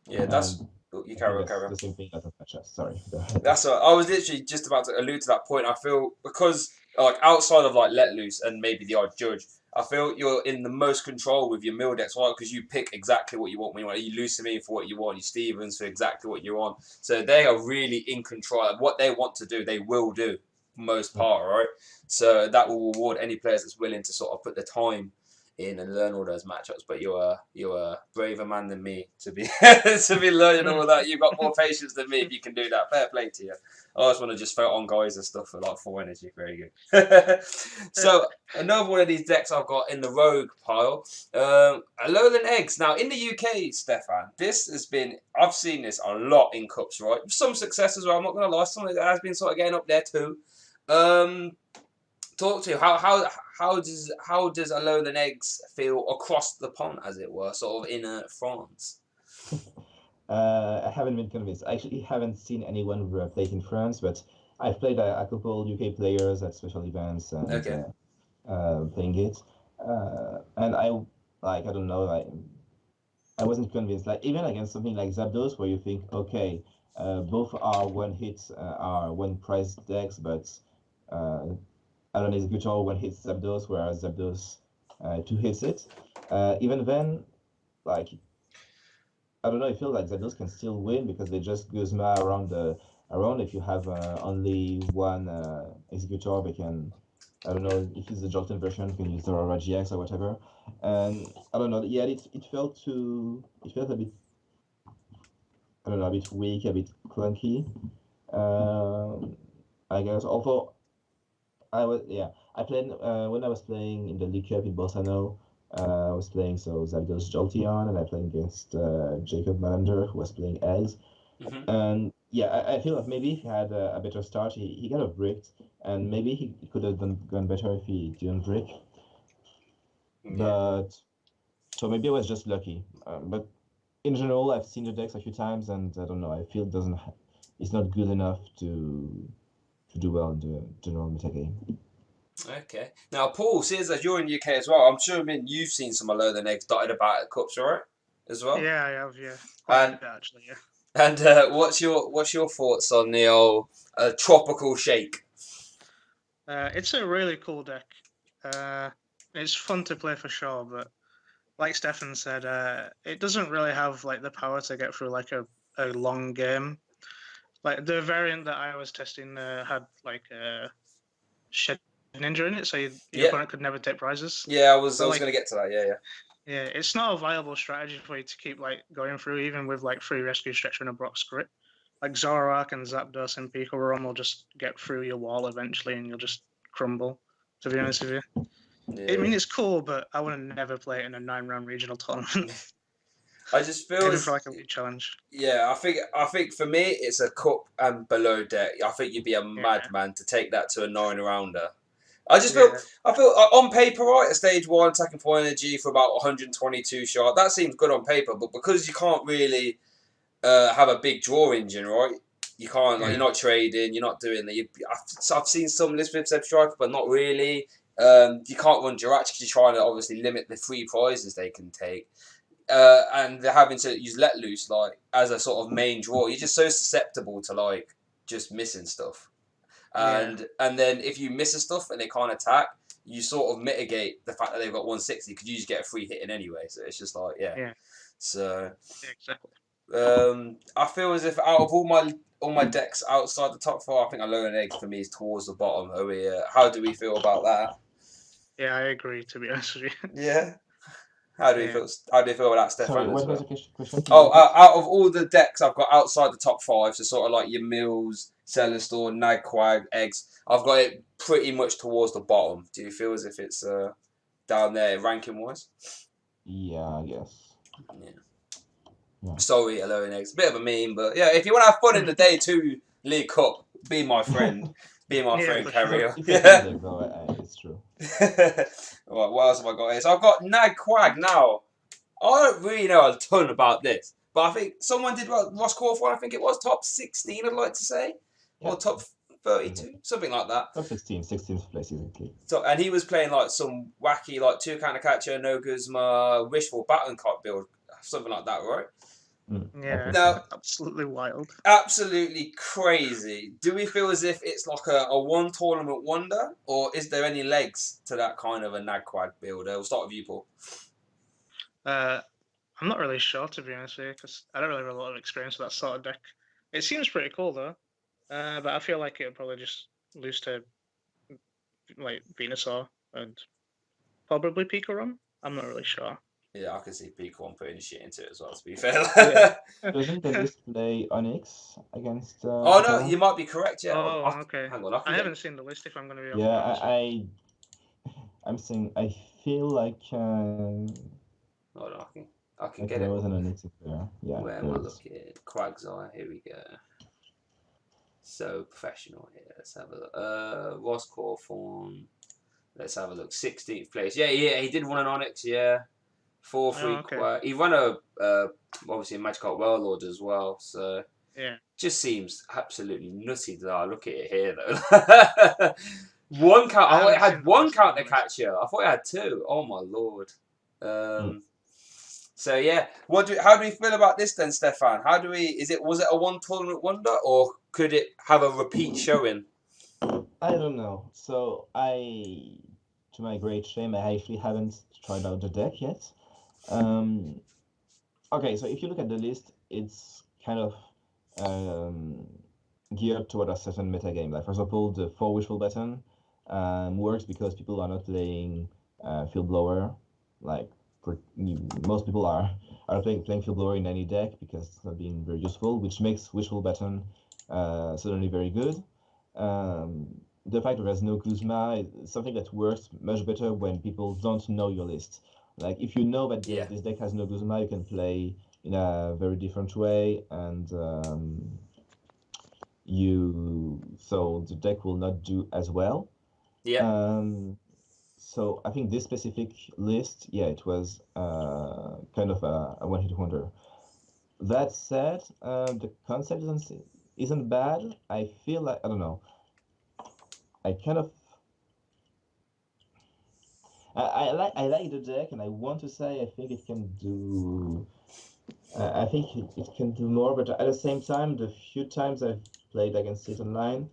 Yeah, that's you carry on. The same thing as a matchup. Sorry. That's what I was literally just about to allude to that point. I feel because like outside of like Let Loose and maybe the odd judge, I feel you're in the most control with your mill decks, right? Because you pick exactly what you want when you want. You Lucamine for what you want, you Stevens for exactly what you want. So they are really in control. Like, what they want to do, they will do for the most part, right? So that will reward any players that's willing to sort of put the time in and learn all those matchups. But you're a braver man than me to be to be learning all that. You've got more patience than me if you can do that. Fair play to you. I just want to just throw on guys and stuff for like full energy. Very good. So another one of these decks I've got in the rogue pile. Alolan Eggs. Now in the UK, Stephane, this has been, I've seen this a lot in cups, right? Some success as well. I'm not gonna lie. Some of it has been sort of getting up there too. Talk to you. How does Alolan Eggs feel across the pond, as it were, sort of in France? I haven't been convinced. I actually haven't seen anyone play it in France, but I've played a couple UK players at special events and playing it. And I don't know, I wasn't convinced. Like even against something like Zapdos, where you think, okay, both are one hits, are one price decks, but Alolan Executor one hits Zapdos, whereas Zapdos 2 hits it. Even then, like, I don't know, I feel like Zapdos can still win because they just Guzma around. If you have only one Executor, they can, I don't know, if it's the Jolton version, you can use the Aurora GX or whatever. And I don't know, yeah, it felt a bit, I don't know, a bit weak, a bit clunky. I guess, although I played when I was playing in the League Cup in Bolzano. I was playing Zapdos Jolteon, and I played against Jacob Malander, who was playing Eggs. Mm-hmm. And yeah, I feel like maybe if he had a better start, he got a bricked, and maybe he could have gone better if he didn't brick. Yeah. But so maybe I was just lucky. But in general, I've seen the decks a few times, and I don't know. I feel it's not good enough to do well in the general metagame. Okay. Now, Paul, seeing as you're in the UK as well, I'm sure you've seen some Alolan Eggs dotted about at cups, right? As well. Yeah, I have. Yeah, quite actually. Yeah. And what's your thoughts on the old tropical shake? It's a really cool deck. It's fun to play for sure, but like Stephane said, it doesn't really have like the power to get through like a long game. Like the variant that I was testing had like a shed ninja in it, so your opponent could never take prizes. Yeah, I was going to get to that. Yeah, it's not a viable strategy for you to keep like going through, even with like 3 rescue stretcher and a Brock script. Like Zoroark and Zapdos and Pico Rom will just get through your wall eventually, and you'll just crumble. To be honest with you, I mean it's cool, but I would never play it in a 9-round regional tournament. I just feel it's for like a league challenge. Yeah, I think for me it's a cup and below deck. I think you'd be a madman to take that to a 9-rounder. I feel on paper, right, at stage 1, attacking full energy for about 122 shot. That seems good on paper, but because you can't really have a big draw engine, right? You can't, like, you're not trading, you're not doing that. I've seen some lists with Zeb Striker, but not really. You can't run Jirachi because you're trying to obviously limit the free prizes they can take. And they're having to use Let Loose like as a sort of main draw. You're just so susceptible to like just missing stuff. And then if you miss a stuff and they can't attack, you sort of mitigate the fact that they've got 160 because you just get a free hit in anyway. So it's just like So exactly. I feel as if out of all my decks outside the top 4, I think Alolan Eggs for me is towards the bottom. How do we feel about that? Yeah, I agree. To be honest with you. Yeah. How do you feel? How do you feel about that, Sorry, Stefan? what As was well? the question? Can you Oh, repeat? out of all the decks I've got outside the top 5, so sort of like your Mills, Celestor, Nagquag, Eggs, I've got it pretty much towards the bottom. Do you feel as if it's down there ranking wise? Yeah, I guess. Yeah. Sorry, hello and Eggs. Bit of a meme, but yeah, if you want to have fun in the Day 2 League Cup, be my friend. Be my friend, carry on. It's a good deck, though. It's true. Right, what else have I got here? So I've got Nagquag now. I don't really know a ton about this, but I think someone did Ross Crawford. I think it was top 16. I'd like to say, or top 32, something like that. Top 16th place exactly. So, and he was playing like some wacky like 2-counter catcher, no Guzma, wishful baton cart build, something like that, right? Yeah. Now, absolutely wild. Absolutely crazy. Do we feel as if it's like a one tournament wonder, or is there any legs to that kind of a Nagquag build? We'll start with you, Paul. I'm not really sure, to be honest with you, because I don't really have a lot of experience with that sort of deck. It seems pretty cool, though, but I feel like it would probably just lose to, like, Venusaur and probably Pikarom. I'm not really sure. Yeah, I can see Pikarom putting shit into it as well, to be fair. Doesn't the list play Onyx against... oh, no, you might be correct, yeah. Oh, okay. Hang on, I haven't seen the list, if I'm going to be honest. honest. I'm saying I feel like... Hold on, I can get it. There was an Onyx there. Yeah, where am I looking? Quagsire, here we go. So professional here. Let's have a look. Ross Cawthorn. Let's have a look. 16th place. Yeah, he did run an Onyx, yeah. 4-3 okay. He ran a obviously a Magikarp Warlord as well, so yeah. Just seems absolutely nutty that I look at it here though. One count. I had one counter catcher. I thought I had two. Oh my lord. So yeah, how do we feel about this then, Stefan? Was it a one tournament wonder, or could it have a repeat showing? I don't know. So to my great shame, I actually haven't tried out the deck yet. Okay, so if you look at the list, it's kind of geared toward a certain metagame. Like, for example, the 4 wishful button works because people are not playing Field Blower. Like, most people are playing Field Blower in any deck because it's not being very useful, which makes wishful button suddenly very good. The fact that there's no Kuzma is something that works much better when people don't know your list. Like, if you know that this deck has no Kuzma, you can play in a very different way, and so the deck will not do as well. Yeah. So I think this specific list, it was kind of a one-hit wonder. That said, the concept isn't bad. I feel like, I don't know, I like the deck, and I want to say I think it can do. I think it can do more, but at the same time, the few times I've played against it online,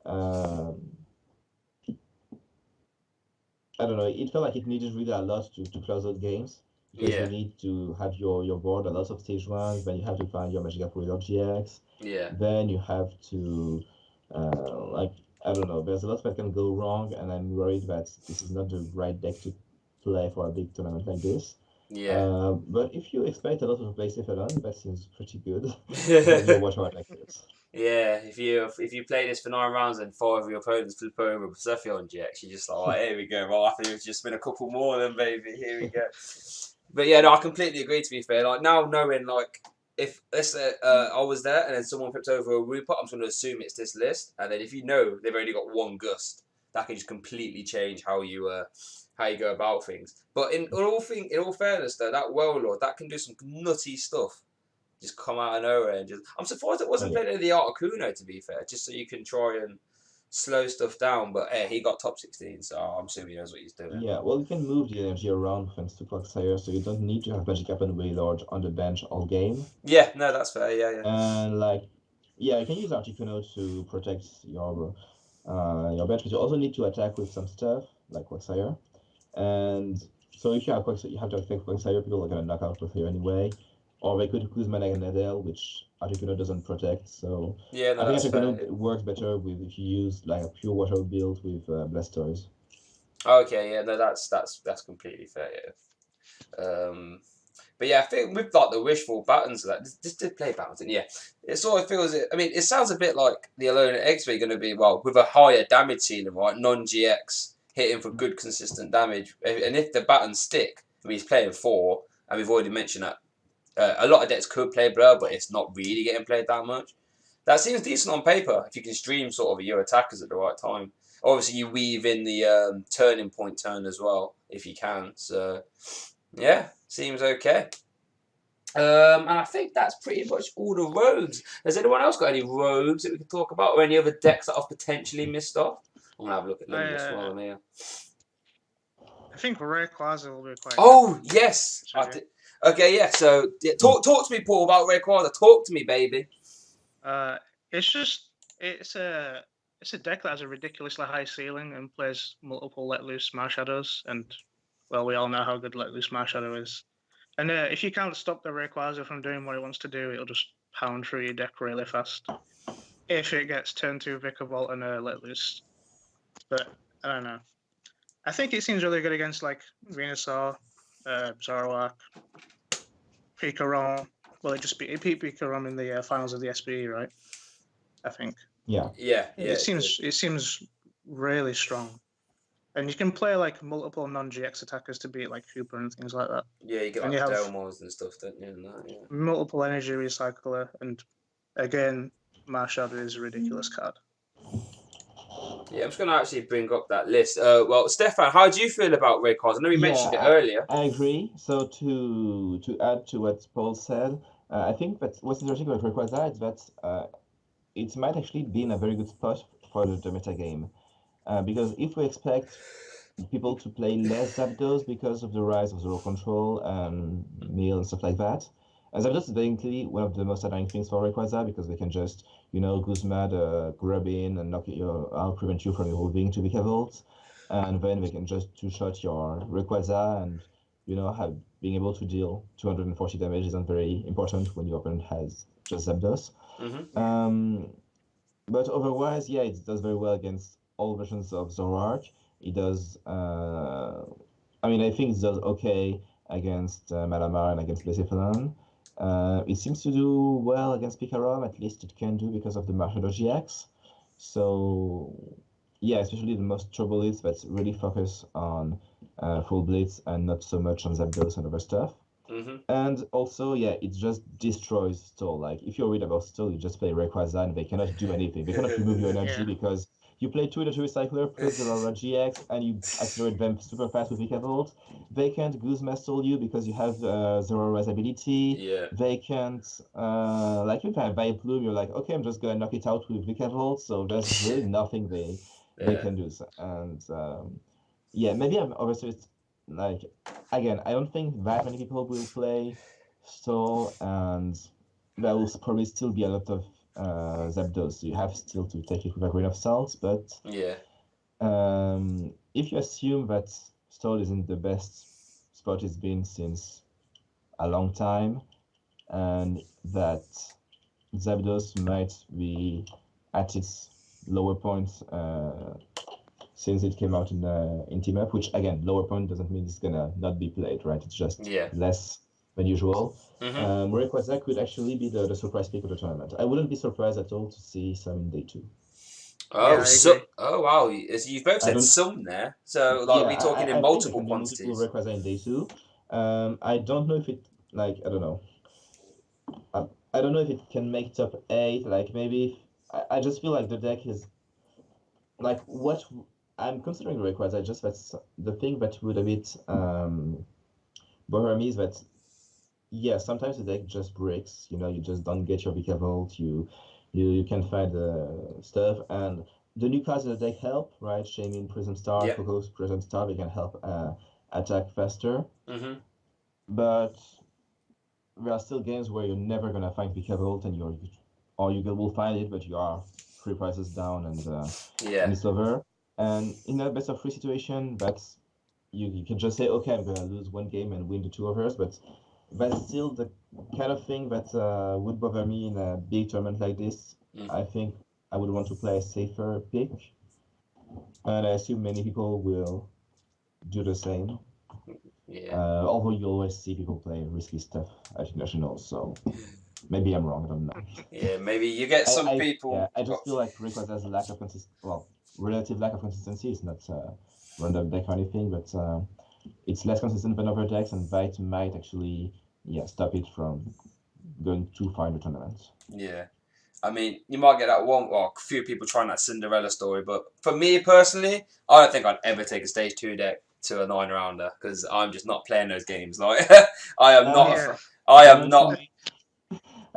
I don't know. It felt like it needed really a lot to close out games, because you need to have your board a lot of stage 1s. Then you have to find your Magikarp Warrior GX. Yeah. Then you have to I don't know. There's a lot that can go wrong, and I'm worried that this is not the right deck to play for a big tournament like this. Yeah. But if you expect a lot of play safe alone, that seems pretty good. You watch out like this. Yeah, if you play this for 9 rounds and 5 of your opponents flip over with Persephone GX, you're just like, here we go. Well, I think it's just been a couple more then, baby. Here we go. But yeah, no, I completely agree. To be fair, like now knowing like if let's say I was there and then someone flipped over a Rupert, I'm just going to assume it's this list, and then if you know they've only got one Gust, that can just completely change how you go about things. But in all fairness, though, that Warlord that can do some nutty stuff. Just come out of nowhere and just. I'm surprised it wasn't played in the Articuno, to be fair, just so you can try and slow stuff down. But hey, he got top 16, so I'm assuming he knows what he's doing. Yeah, well, you can move the energy around thanks to Quagsire, so you don't need to have Magikarp and Wailord on the bench all game. Yeah, no, that's fair. Yeah. And you can use Articuno to protect your bench, but you also need to attack with some stuff like Quagsire. And so if you have Quagsire, you have to attack Quagsire. People are gonna knock out Quagsire anyway. Or they could Kuzma and Nadel, which Articuno doesn't protect. So yeah, no, I think Articuno works better if you use like a pure water build with Blastoise. Okay, yeah, no, that's completely fair. Yeah. But yeah, I think with like the wishful buttons, like just to play buttons, yeah, it sort of feels. I mean, it sounds a bit like the Alone X are going to be with a higher damage ceiling, right? Non-GX hitting for good consistent damage, and if the buttons stick, I mean, he's playing 4, and we've already mentioned that a lot of decks could play Blur, but it's not really getting played that much. That seems decent on paper if you can stream sort of your attackers at the right time. Obviously, you weave in the turning point turn as well if you can. So yeah, seems okay. And I think that's pretty much all the rogues. Has anyone else got any rogues that we could talk about, or any other decks that I've potentially missed off? I'm gonna have a look at Limitless while I'm here. I think Rayquaza will be quite. Oh yes, okay, yeah. So talk to me, Paul, about Rayquaza. Talk to me, baby. It's a deck that has a ridiculously high ceiling and plays multiple Let Loose Marshadows, and well, we all know how good Let Loose Marshadow is. And if you can't stop the Rayquaza from doing what it wants to do, it'll just pound through your deck really fast. If it gets turned to Vikavolt and Let Loose. But I don't know. I think it seems really good against like Venusaur, Zoroark, Pikarom. Well, it beat Pikarom in the finals of the SBE, right? I think. Yeah. It seems really strong. And you can play like multiple non-GX attackers to beat like Cooper and things like that. Yeah, you get like Delmos and stuff, don't you? And that, yeah. Multiple energy recycler, and again, Marshadow is a ridiculous card. Yeah, I'm just going to actually bring up that list. Well, Stephane, how do you feel about Rayquaza? I know we mentioned it earlier. I agree. So to add to what Paul said, I think that what's interesting about Rayquaza is that it might actually be in a very good spot for the meta game. Because if we expect people to play less Zapdos because of the rise of zero control and meal and stuff like that, Zapdos is basically one of the most annoying things for Rayquaza because they can just, Guzma grab in and knock you out, prevent you from evolving to Vikavolt, and then they can just two-shot your Rayquaza, and being able to deal 240 damage isn't very important when your opponent has just Zapdos. But otherwise, yeah, it does very well against all versions of Zoroark. It does, I think it does okay against Malamar and against Blacephalon. It seems to do well against Pikarom, at least it can do because of the Marshadow GX. So, yeah, especially the most Turbo Blitz that really focus on Full Blitz and not so much on Zapdos and other stuff. And also, yeah, it just destroys Stall. Like, if you're worried about Stall, you just play Rayquaza and they cannot do anything. They cannot remove your energy because you play 2 energy recycler plus the Aurora GX and you accelerate them super fast with Vikavolt. They can't Guzma stall you because you have Zoroark's ability. Yeah. They can't, like if I have Vileplume, you're like, okay, I'm just gonna knock it out with Vikavolt. So there's really nothing they can do. And yeah, maybe I'm obviously like, again, I don't think that many people will play Stall, and there will probably still be a lot of Zapdos, so you have still to take it with a grain of salt. But yeah, if you assume that Stall is in the best spot it's been since a long time, and that Zapdos might be at its lower point since it came out in Team Up, which again, lower point doesn't mean it's gonna not be played, right? It's just less than usual. Rayquaza could actually be the surprise pick of the tournament. I wouldn't be surprised at all to see some in day 2. Oh wow! As you've both said some there, so like we're talking in multiple quantities. Multiple Rayquaza in day 2. I don't know if it I don't know. I don't know if it can make top 8. Like maybe I just feel like the deck is like what I'm considering Rayquaza. Just that's the thing that would a bit bother me is that sometimes the deck just breaks. You just don't get your Vikavolt. You can find stuff, and the new cards in the deck help, right? Shaymin, Prism Star, Focus, Prism Star. They can help attack faster. But there are still games where you're never gonna find Vikavolt, and you will find it, but you are 3 prices down, and it's over. And in a best of 3 situation, that's you can just say, okay, I'm gonna lose 1 game and win the 2 others, but that's still the kind of thing that would bother me in a big tournament like this. I think I would want to play a safer pick, and I assume many people will do the same. Yeah. Although you always see people play risky stuff at nationals, so maybe I'm wrong. I don't know. Yeah, maybe you get some people. I just feel like Rayquaza has a lack of relative lack of consistency. It's not random deck or anything, but it's less consistent than other decks, and Bite might actually stop it from going too far in the tournament. Yeah. I mean, you might get that a few people trying that Cinderella story, but for me personally, I don't think I'd ever take a stage 2 deck to a 9-rounder because I'm just not playing those games. Like, I am not. Yeah. I am not.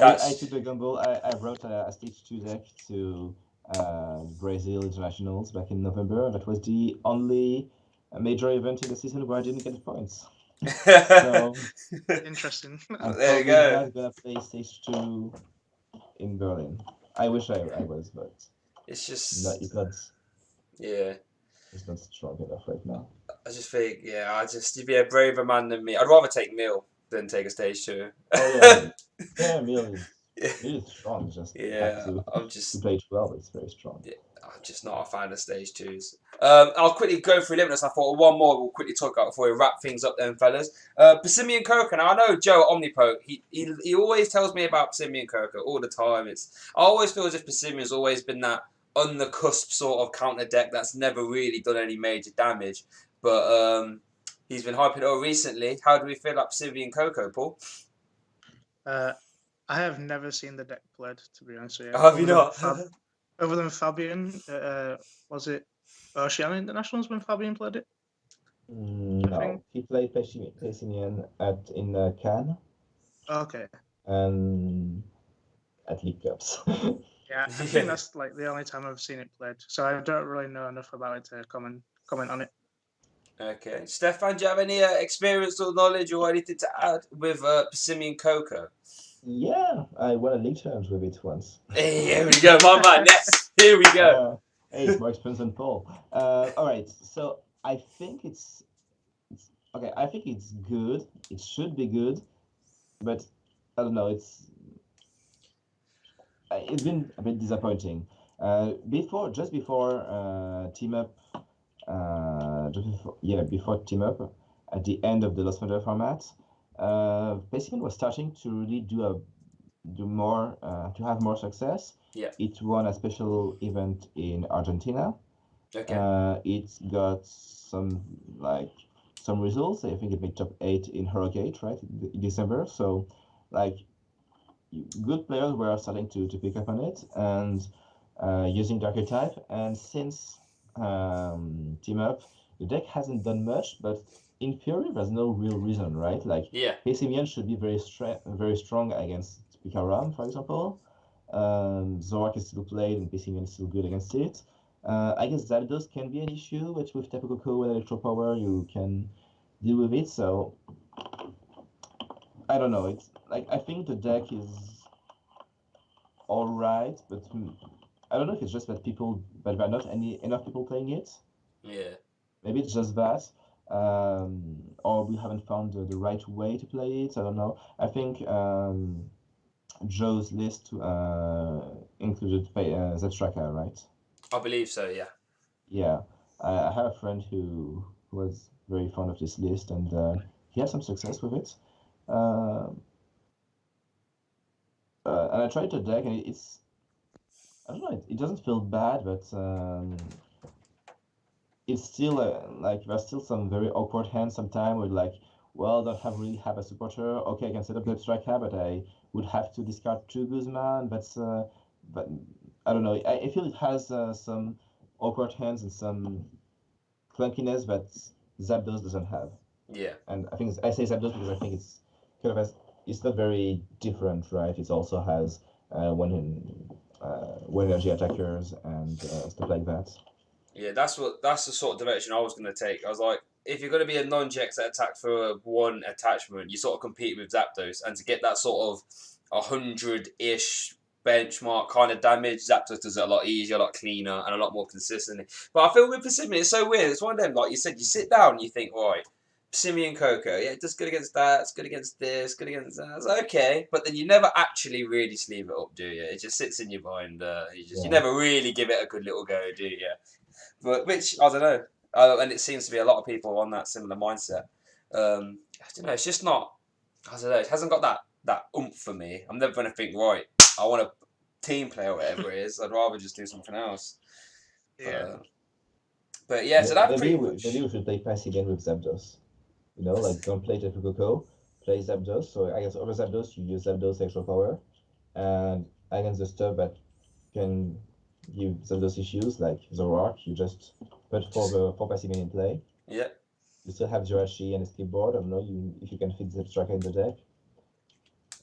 I took the gamble. I wrote a stage 2 deck to Brazil Internationals back in November. That was the only major event in the season where I didn't get points. So interesting. I'm There you probably go. not gonna play stage 2 in Berlin. I wish I was, but it's just it's not. Yeah. It's not strong enough right now. I just think, you'd be a braver man than me. I'd rather take Mill than take a stage 2. Oh yeah, Mill is strong. Just Yeah, to play it well. It's very strong. Yeah, I'm just not a fan of stage 2s. I'll quickly go through Limitless. I thought one more we'll quickly talk about before we wrap things up then, fellas. Passimian Coca. Now, I know Joe at Omnipoke, he always tells me about Passimian Coca all the time. I always feel as if Passimian's always been that on the cusp sort of counter deck that's never really done any major damage. But he's been hyping it up recently. How do we feel about Passimian Coco, Paul? I have never seen the deck played, to be honest with you. Have you not? Other than Fabian, was it Oceania Internationals when Fabian played it? No, he played Passimian in Cannes. Okay. And at League Cups. Yeah, I think that's like the only time I've seen it played, so I don't really know enough about it to comment on it. Okay, Stephane, do you have any experience or knowledge or anything to add with Passimian Coco? Yeah, I won a league challenge with it once. Hey, here we go, my man. Yes, here we go. Hey, it's more expensive than Paul. All right, so I think it's okay. I think it's good. It should be good, but I don't know. It's been a bit disappointing. Just before team up, before team up, at the end of the Lost Wonder format, Passimian was starting to really to have more success. Yeah. It won a special event in Argentina. Okay. It got some results. I think it made top 8 in Hurricane, right, in December. So, good players were starting to pick up on it and using Darker type. And since team up, the deck hasn't done much, but in theory, there's no real reason, right? Passimian should be very strong against Pikaram, for example. Zorak is still played, and Passimian is still good against it. I guess Zapdos can be an issue, but with Tapu Koko and Electro Power, you can deal with it. So I don't know. It's I think the deck is all right, but I don't know if it's just that there are not enough people playing it. Yeah. Maybe it's just that. Or we haven't found the right way to play it. I don't know. I think Joe's list included Zestraka, right? I believe so, yeah. Yeah. I have a friend who was very fond of this list, and he had some success with it. And I tried the deck, and I don't know, it doesn't feel bad, but it's still there's still some very awkward hands sometimes with don't really have a supporter. Okay, I can set up the striker, but I would have to discard 2 Guzman. But I don't know. I feel it has some awkward hands and some clunkiness that Zapdos doesn't have. Yeah. And I think I say Zapdos because I think it's kind of it's not very different, right? It also has one energy attackers and stuff like that. Yeah, that's the sort of direction I was going to take. I was like, if you're going to be a non-Jex that attacks for 1 attachment, you sort of compete with Zapdos, and to get that sort of 100-ish benchmark kind of damage, Zapdos does it a lot easier, a lot cleaner, and a lot more consistently. But I feel with Passimian, it's so weird. It's one of them, like you said, you sit down and you think, right, Passimian Coco, yeah, it does good against that, it's good against this, good against that. It's okay, but then you never actually really sleeve it up, do you? It just sits in your mind. You never really give it a good little go, do you? But which I don't know, and it seems to be a lot of people on that similar mindset. I don't know. It's just not. I don't know. It hasn't got that oomph for me. I'm never gonna think, right, I want to team play or whatever it is. I'd rather just do something else. Yeah. But yeah, so that pretty much. Maybe we should play PASS again with Zapdos. You know, like don't play Tefuko, play Zapdos. So I guess over Zapdos you use Zapdos extra power, and against the stuff that can give Zapdos issues like Zoroark, you just put four passive in play. Yeah. You still have Jirachi and Escape Board. I don't know if you can fit Zepstraka in the deck.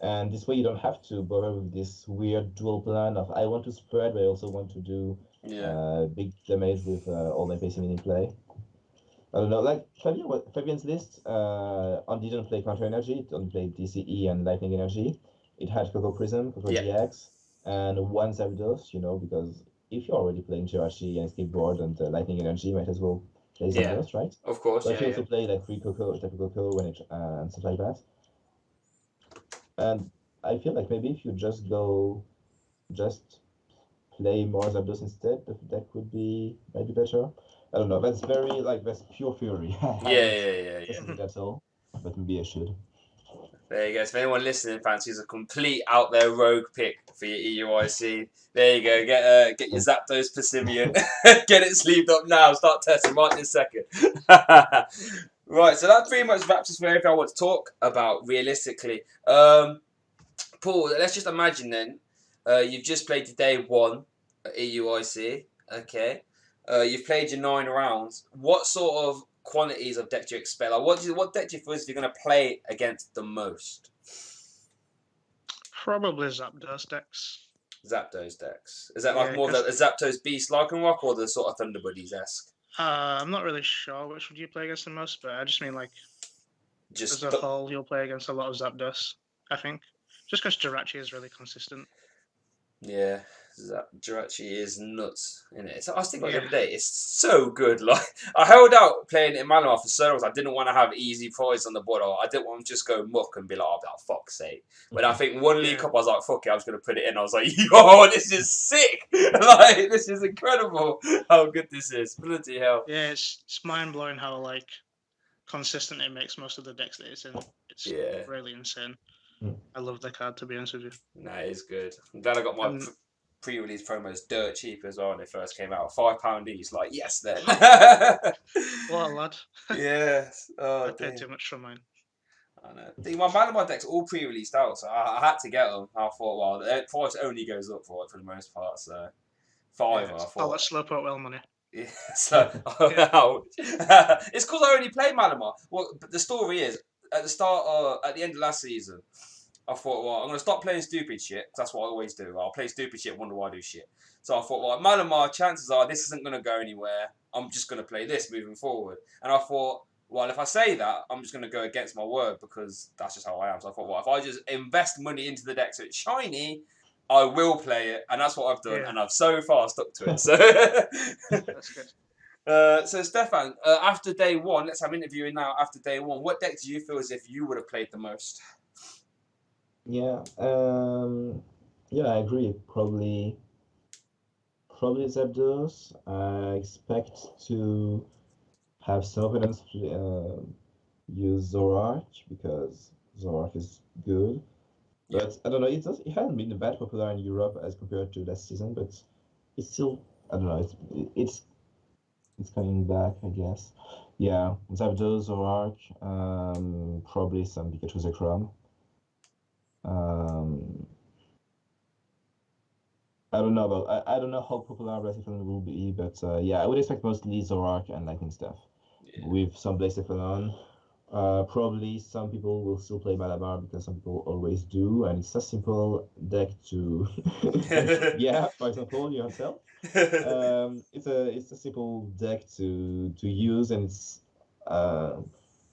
And this way you don't have to bother with this weird dual plan of I want to spread, but I also want to do big damage with all my passive in play. I don't know, like Fabian's list didn't play Counter Energy, it only played DCE and Lightning Energy. It had Coco Prism, Coco GX, and one Zapdos, you know, because if you're already playing Jirachi and Escape Board and Lightning Energy, might as well play Zapdos, right? Of course, but you also play like free Coco, type of Coco, and stuff like that. And I feel like maybe if you just play more Zapdos instead, the deck would be maybe better. I don't know. That's that's pure theory. Yeah. That's all. But maybe I should. There you go. So if anyone listening fancies a complete out there rogue pick for your EUIC, there you go. Get your Zapdos Persimmon. Get it sleeved up now. Start testing right this second. Right, so that pretty much wraps us for everything I want to talk about realistically. Paul, let's just imagine then, you've just played your day 1 at EUIC. Okay. You've played your 9 rounds. What sort of quantities of deck do you expect? Like, what deck do you feel is you're going to play against the most? Probably Zapdos decks. Zapdos decks. Is that like more the Zapdos Beast Lycanroc or the sort of Thunder Buddies-esque? I'm not really sure which would you play against the most, but I just mean like as a whole, you'll play against a lot of Zapdos, I think. Just because Jirachi is really consistent. Yeah, Jirachi is nuts, isn't it? So I was thinking the other day, it's so good. Like I held out playing in Malamar for so long. I didn't want to have easy prize on the board. I didn't want to just go muck and be like, oh, fuck's sake. But I think one League Cup, I was like, fuck it, I was going to put it in. I was like, yo, this is sick. Like, this is incredible how good this is. Bloody hell. Yeah, it's mind-blowing how, like, consistent it makes most of the decks that it's in. It's really insane. I love the card, to be honest with you. No, it is good. I'm glad I got my pre-release promos dirt cheap as well when they first came out. £5 each. Like, yes, then. What a lad. Yes. Oh, I paid too much for mine. I know. My Malamar deck's all pre-released out, so I had to get them. I thought, well, the price only goes up for it for the most part, so £5. I thought. Oh, that's Slowpoke Well money. Yeah, so it's because I only play Malamar. Well, but the story is at the end of last season, I thought, well, I'm gonna stop playing stupid shit because that's what I always do. I'll play stupid shit, wonder why I do shit. So I thought, well, Malamar, chances are this isn't gonna go anywhere. I'm just gonna play this moving forward. And I thought, well, if I say that, I'm just gonna go against my word because that's just how I am. So I thought, well, if I just invest money into the deck so it's shiny, I will play it, and that's what I've done, and I've so far stuck to it. So that's good. So Stephane, after day 1, let's have interviewing now. After day 1, what deck do you feel as if you would have played the most? Yeah, I agree. Probably Zapdos. I expect to have some opponents use Zoroark because Zoroark is good. But I don't know, it hasn't been that popular in Europe as compared to last season, but it's still, I don't know, it's coming back, I guess. Yeah, Zapdos, Zoroark, probably some Pikachu Zekrom. I don't know I don't know how popular Blacephalon will be, but I would expect mostly Zoroark and Lightning stuff. With some Blacephalon. Probably some people will still play Malamar because some people always do, and it's a simple deck to for example yourself. It's a simple deck to use, and it's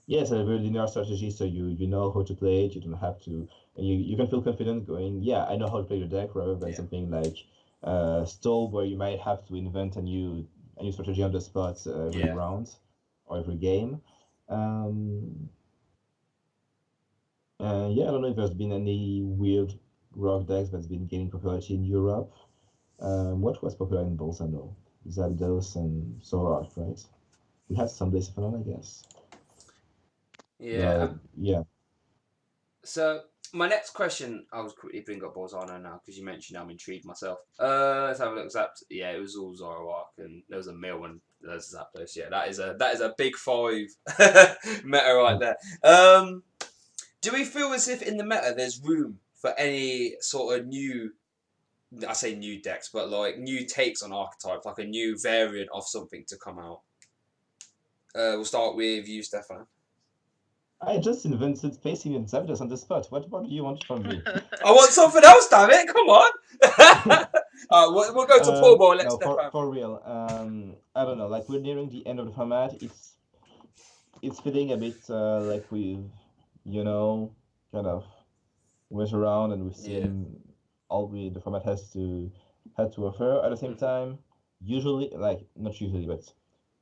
it's a very linear strategy, so you know how to play it. You don't have to, and you can feel confident going, I know how to play your deck, rather than something like Stall, where you might have to invent a new strategy on the spot every round or every game. I don't know if there's been any weird rock decks that's been gaining popularity in Europe. What was popular in Bolzano? Zapdos and Zoroark, right? We had some Blacephalon, I guess. Yeah. Yeah. So my next question, I'll quickly bring up Bolzano now because you mentioned I'm intrigued myself. Let's have a look. Yeah, it was all Zoroark, and there was a Mill and there's Zapdos. Yeah, that is a big 5 meta right there. Do we feel as if in the meta there's room for any sort of new, I say new decks, but like new takes on archetypes, like a new variant of something to come out? We'll start with you, Stefan. I just invented facing and Zapdos on the spot. What do you want from me? I want something else, damn it! Come on. We'll go to Paul Ball. Let's no, Stefan. for real. I don't know. Like we're nearing the end of the format. It's feeling a bit like we've, kind of went around and we've seen all the format had to offer. At the same time, usually, like not usually, but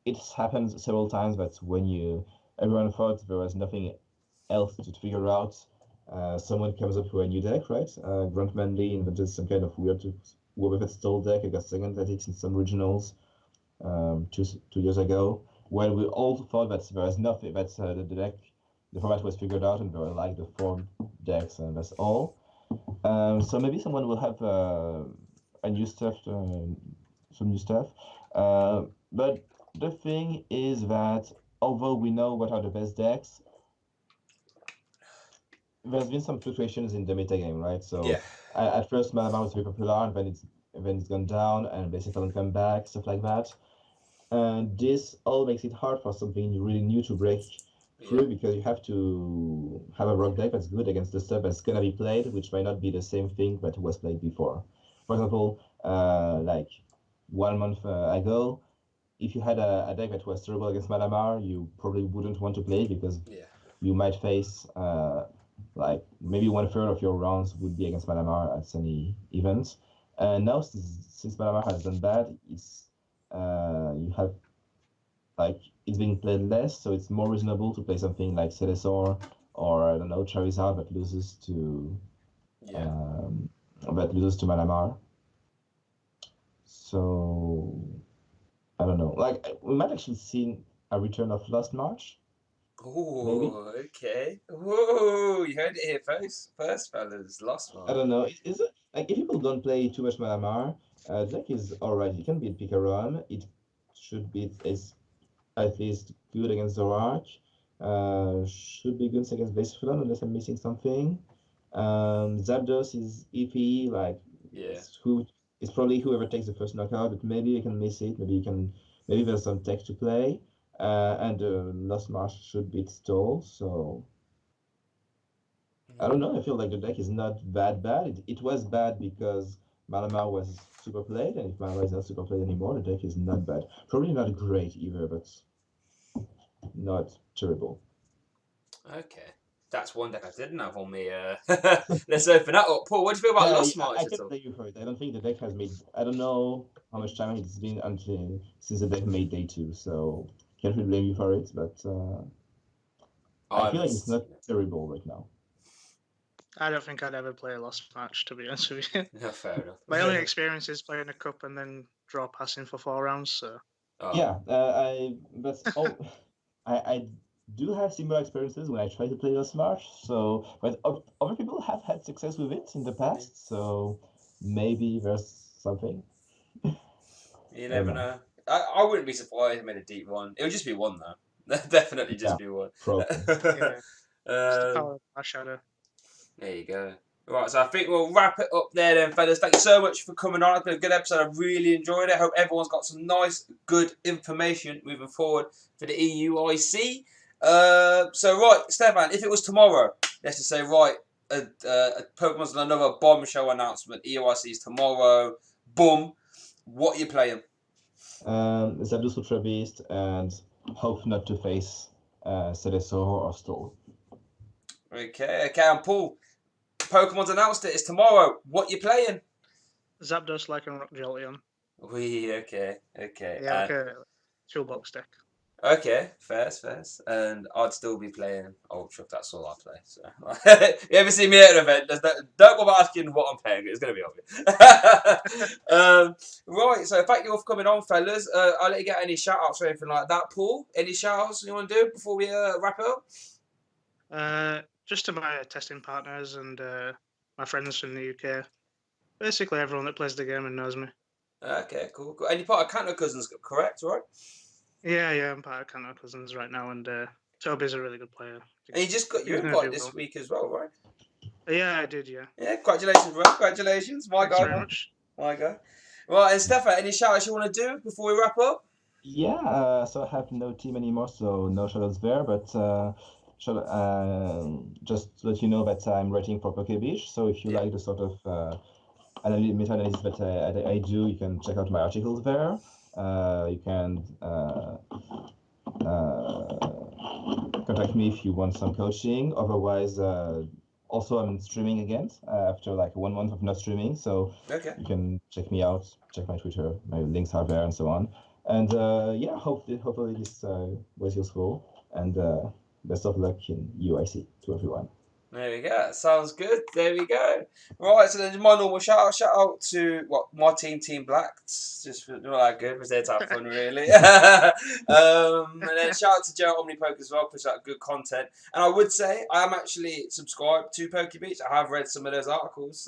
it's happened several times that when everyone thought there was nothing else to figure out, someone comes up with a new deck, right? Grant Manley invented some kind of weird Wobbuffet stole deck against second tactics in some regionals 2 years ago, when we all thought that there was nothing, that the format was figured out and there were like the 4 decks and that's all. So maybe someone will have a new stuff, some new stuff. But the thing is that although we know what are the best decks, there's been some fluctuations in the metagame, right? So at first Malamar was very popular, and then it's gone down, and basically haven't come back, stuff like that. And this all makes it hard for something really new to break through because you have to have a rock deck that's good against the stuff that's gonna be played, which might not be the same thing that was played before. For example, like 1 month ago, if you had a deck that was terrible against Malamar, you probably wouldn't want to play it because you might face like maybe 1/3 of your rounds would be against Malamar at any event. And now since Malamar has done that, you have like it's being played less, so it's more reasonable to play something like Celesaur or I don't know Charizard that loses to Malamar. So I don't know. Like we might actually see a return of Lost March. Oh, okay. Whoa, you heard it here first, fellas. Lost March. I don't know. Is it like if people don't play too much Malamar, deck is alright. It can beat Pikarom. It should beat at least good against Zoroark. Should be good against Baseflon unless I'm missing something. Zapdos is EP, like it's probably whoever takes the first knockout, but maybe you can miss it. Maybe there's some tech to play. And Lost March should beat Stole, so I don't know. I feel like the deck is not that bad. It was bad because Malamar was super played, and if Malamar is not super played anymore, the deck is not bad. Probably not great either, but not terrible. Okay. That's one deck I didn't have on me. Let's open that up. Paul, what do you feel about Lost March? I can blame you for it. I don't think the deck has made. I don't know how much time it's been since the deck made day 2, so can't really blame you for it. But I feel like it's not terrible right now. I don't think I'd ever play a Lost Match, to be honest with you. No, fair enough. My only experience is playing a cup and then draw passing for 4 rounds. So yeah, I do have similar experiences when I try to play Lost March. So, but other people have had success with it in the past. So maybe there's something. You never know. I wouldn't be surprised if I made a deep one. It would just be one though. Definitely just be one. Probably. yeah. The power of my shadow. There you go. Right, so I think we'll wrap it up there then, fellas. Thank you so much for coming on. It's been a good episode. I really enjoyed it. I hope everyone's got some nice, good information moving forward for the EUIC. So, right, Stefan, if it was tomorrow, let's just say, right, Pokemon's on another bombshell announcement. EUIC is tomorrow. Boom. What are you playing? Zapdos Ultra Beast and hope not to face Celesaur or Stole. Okay, and Paul, Pokemon's announced it. It's tomorrow. What you playing? Zapdos like and Rock Jolteon. Okay. Yeah, like a toolbox deck. Okay, fair. And I'd still be playing Ultra. That's all I play. So you ever see me at an event? Don't bother asking what I'm playing. It's going to be obvious. Right, so thank you all for coming on, fellas. I'll let you get any shout-outs or anything like that. Paul, any shout-outs you want to do before we wrap it up? Just to my testing partners and my friends from the UK. Basically, everyone that plays the game and knows me. Okay, cool. And you're part of Canto Cousins, correct, right? Yeah, I'm part of Canto Cousins right now, and Toby's a really good player. And you just got your invite this week as well, right? Yeah, I did, yeah. Yeah, congratulations, bro. Congratulations. Thanks very much. My guy. Right, and Stephane, any shout-outs you want to do before we wrap up? Yeah, so I have no team anymore, so no shout-outs there, but just to let you know that I'm writing for Poke Beach, so if you like the sort of meta-analysis that I do, you can check out my articles there. You can contact me if you want some coaching. Otherwise, also I'm streaming again after like 1 month of not streaming, so you can check me out, check my Twitter, my links are there and so on. And yeah, hopefully this was useful, and best of luck in EUIC to everyone. There we go. Sounds good. There we go. Right, so then my normal shout out to my Team Black. It's just not that good, but they're to have fun really. And then shout out to Joe Omnipoke as well, puts out good content. And I would say I am actually subscribed to Poke Beach. I have read some of those articles.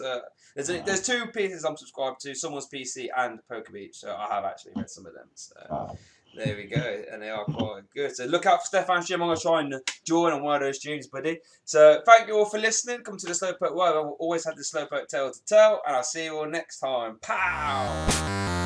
There's 2 pieces I'm subscribed to, someone's PC and Poke Beach, so I have actually read some of them. So. There we go, and they are quite good. So look out for Stephane's gym. I'm going to try and join on one of those streams, buddy. So thank you all for listening. Come to the Slowpoke Well. I've always had the Slowpoke tale to tell, and I'll see you all next time. Pow!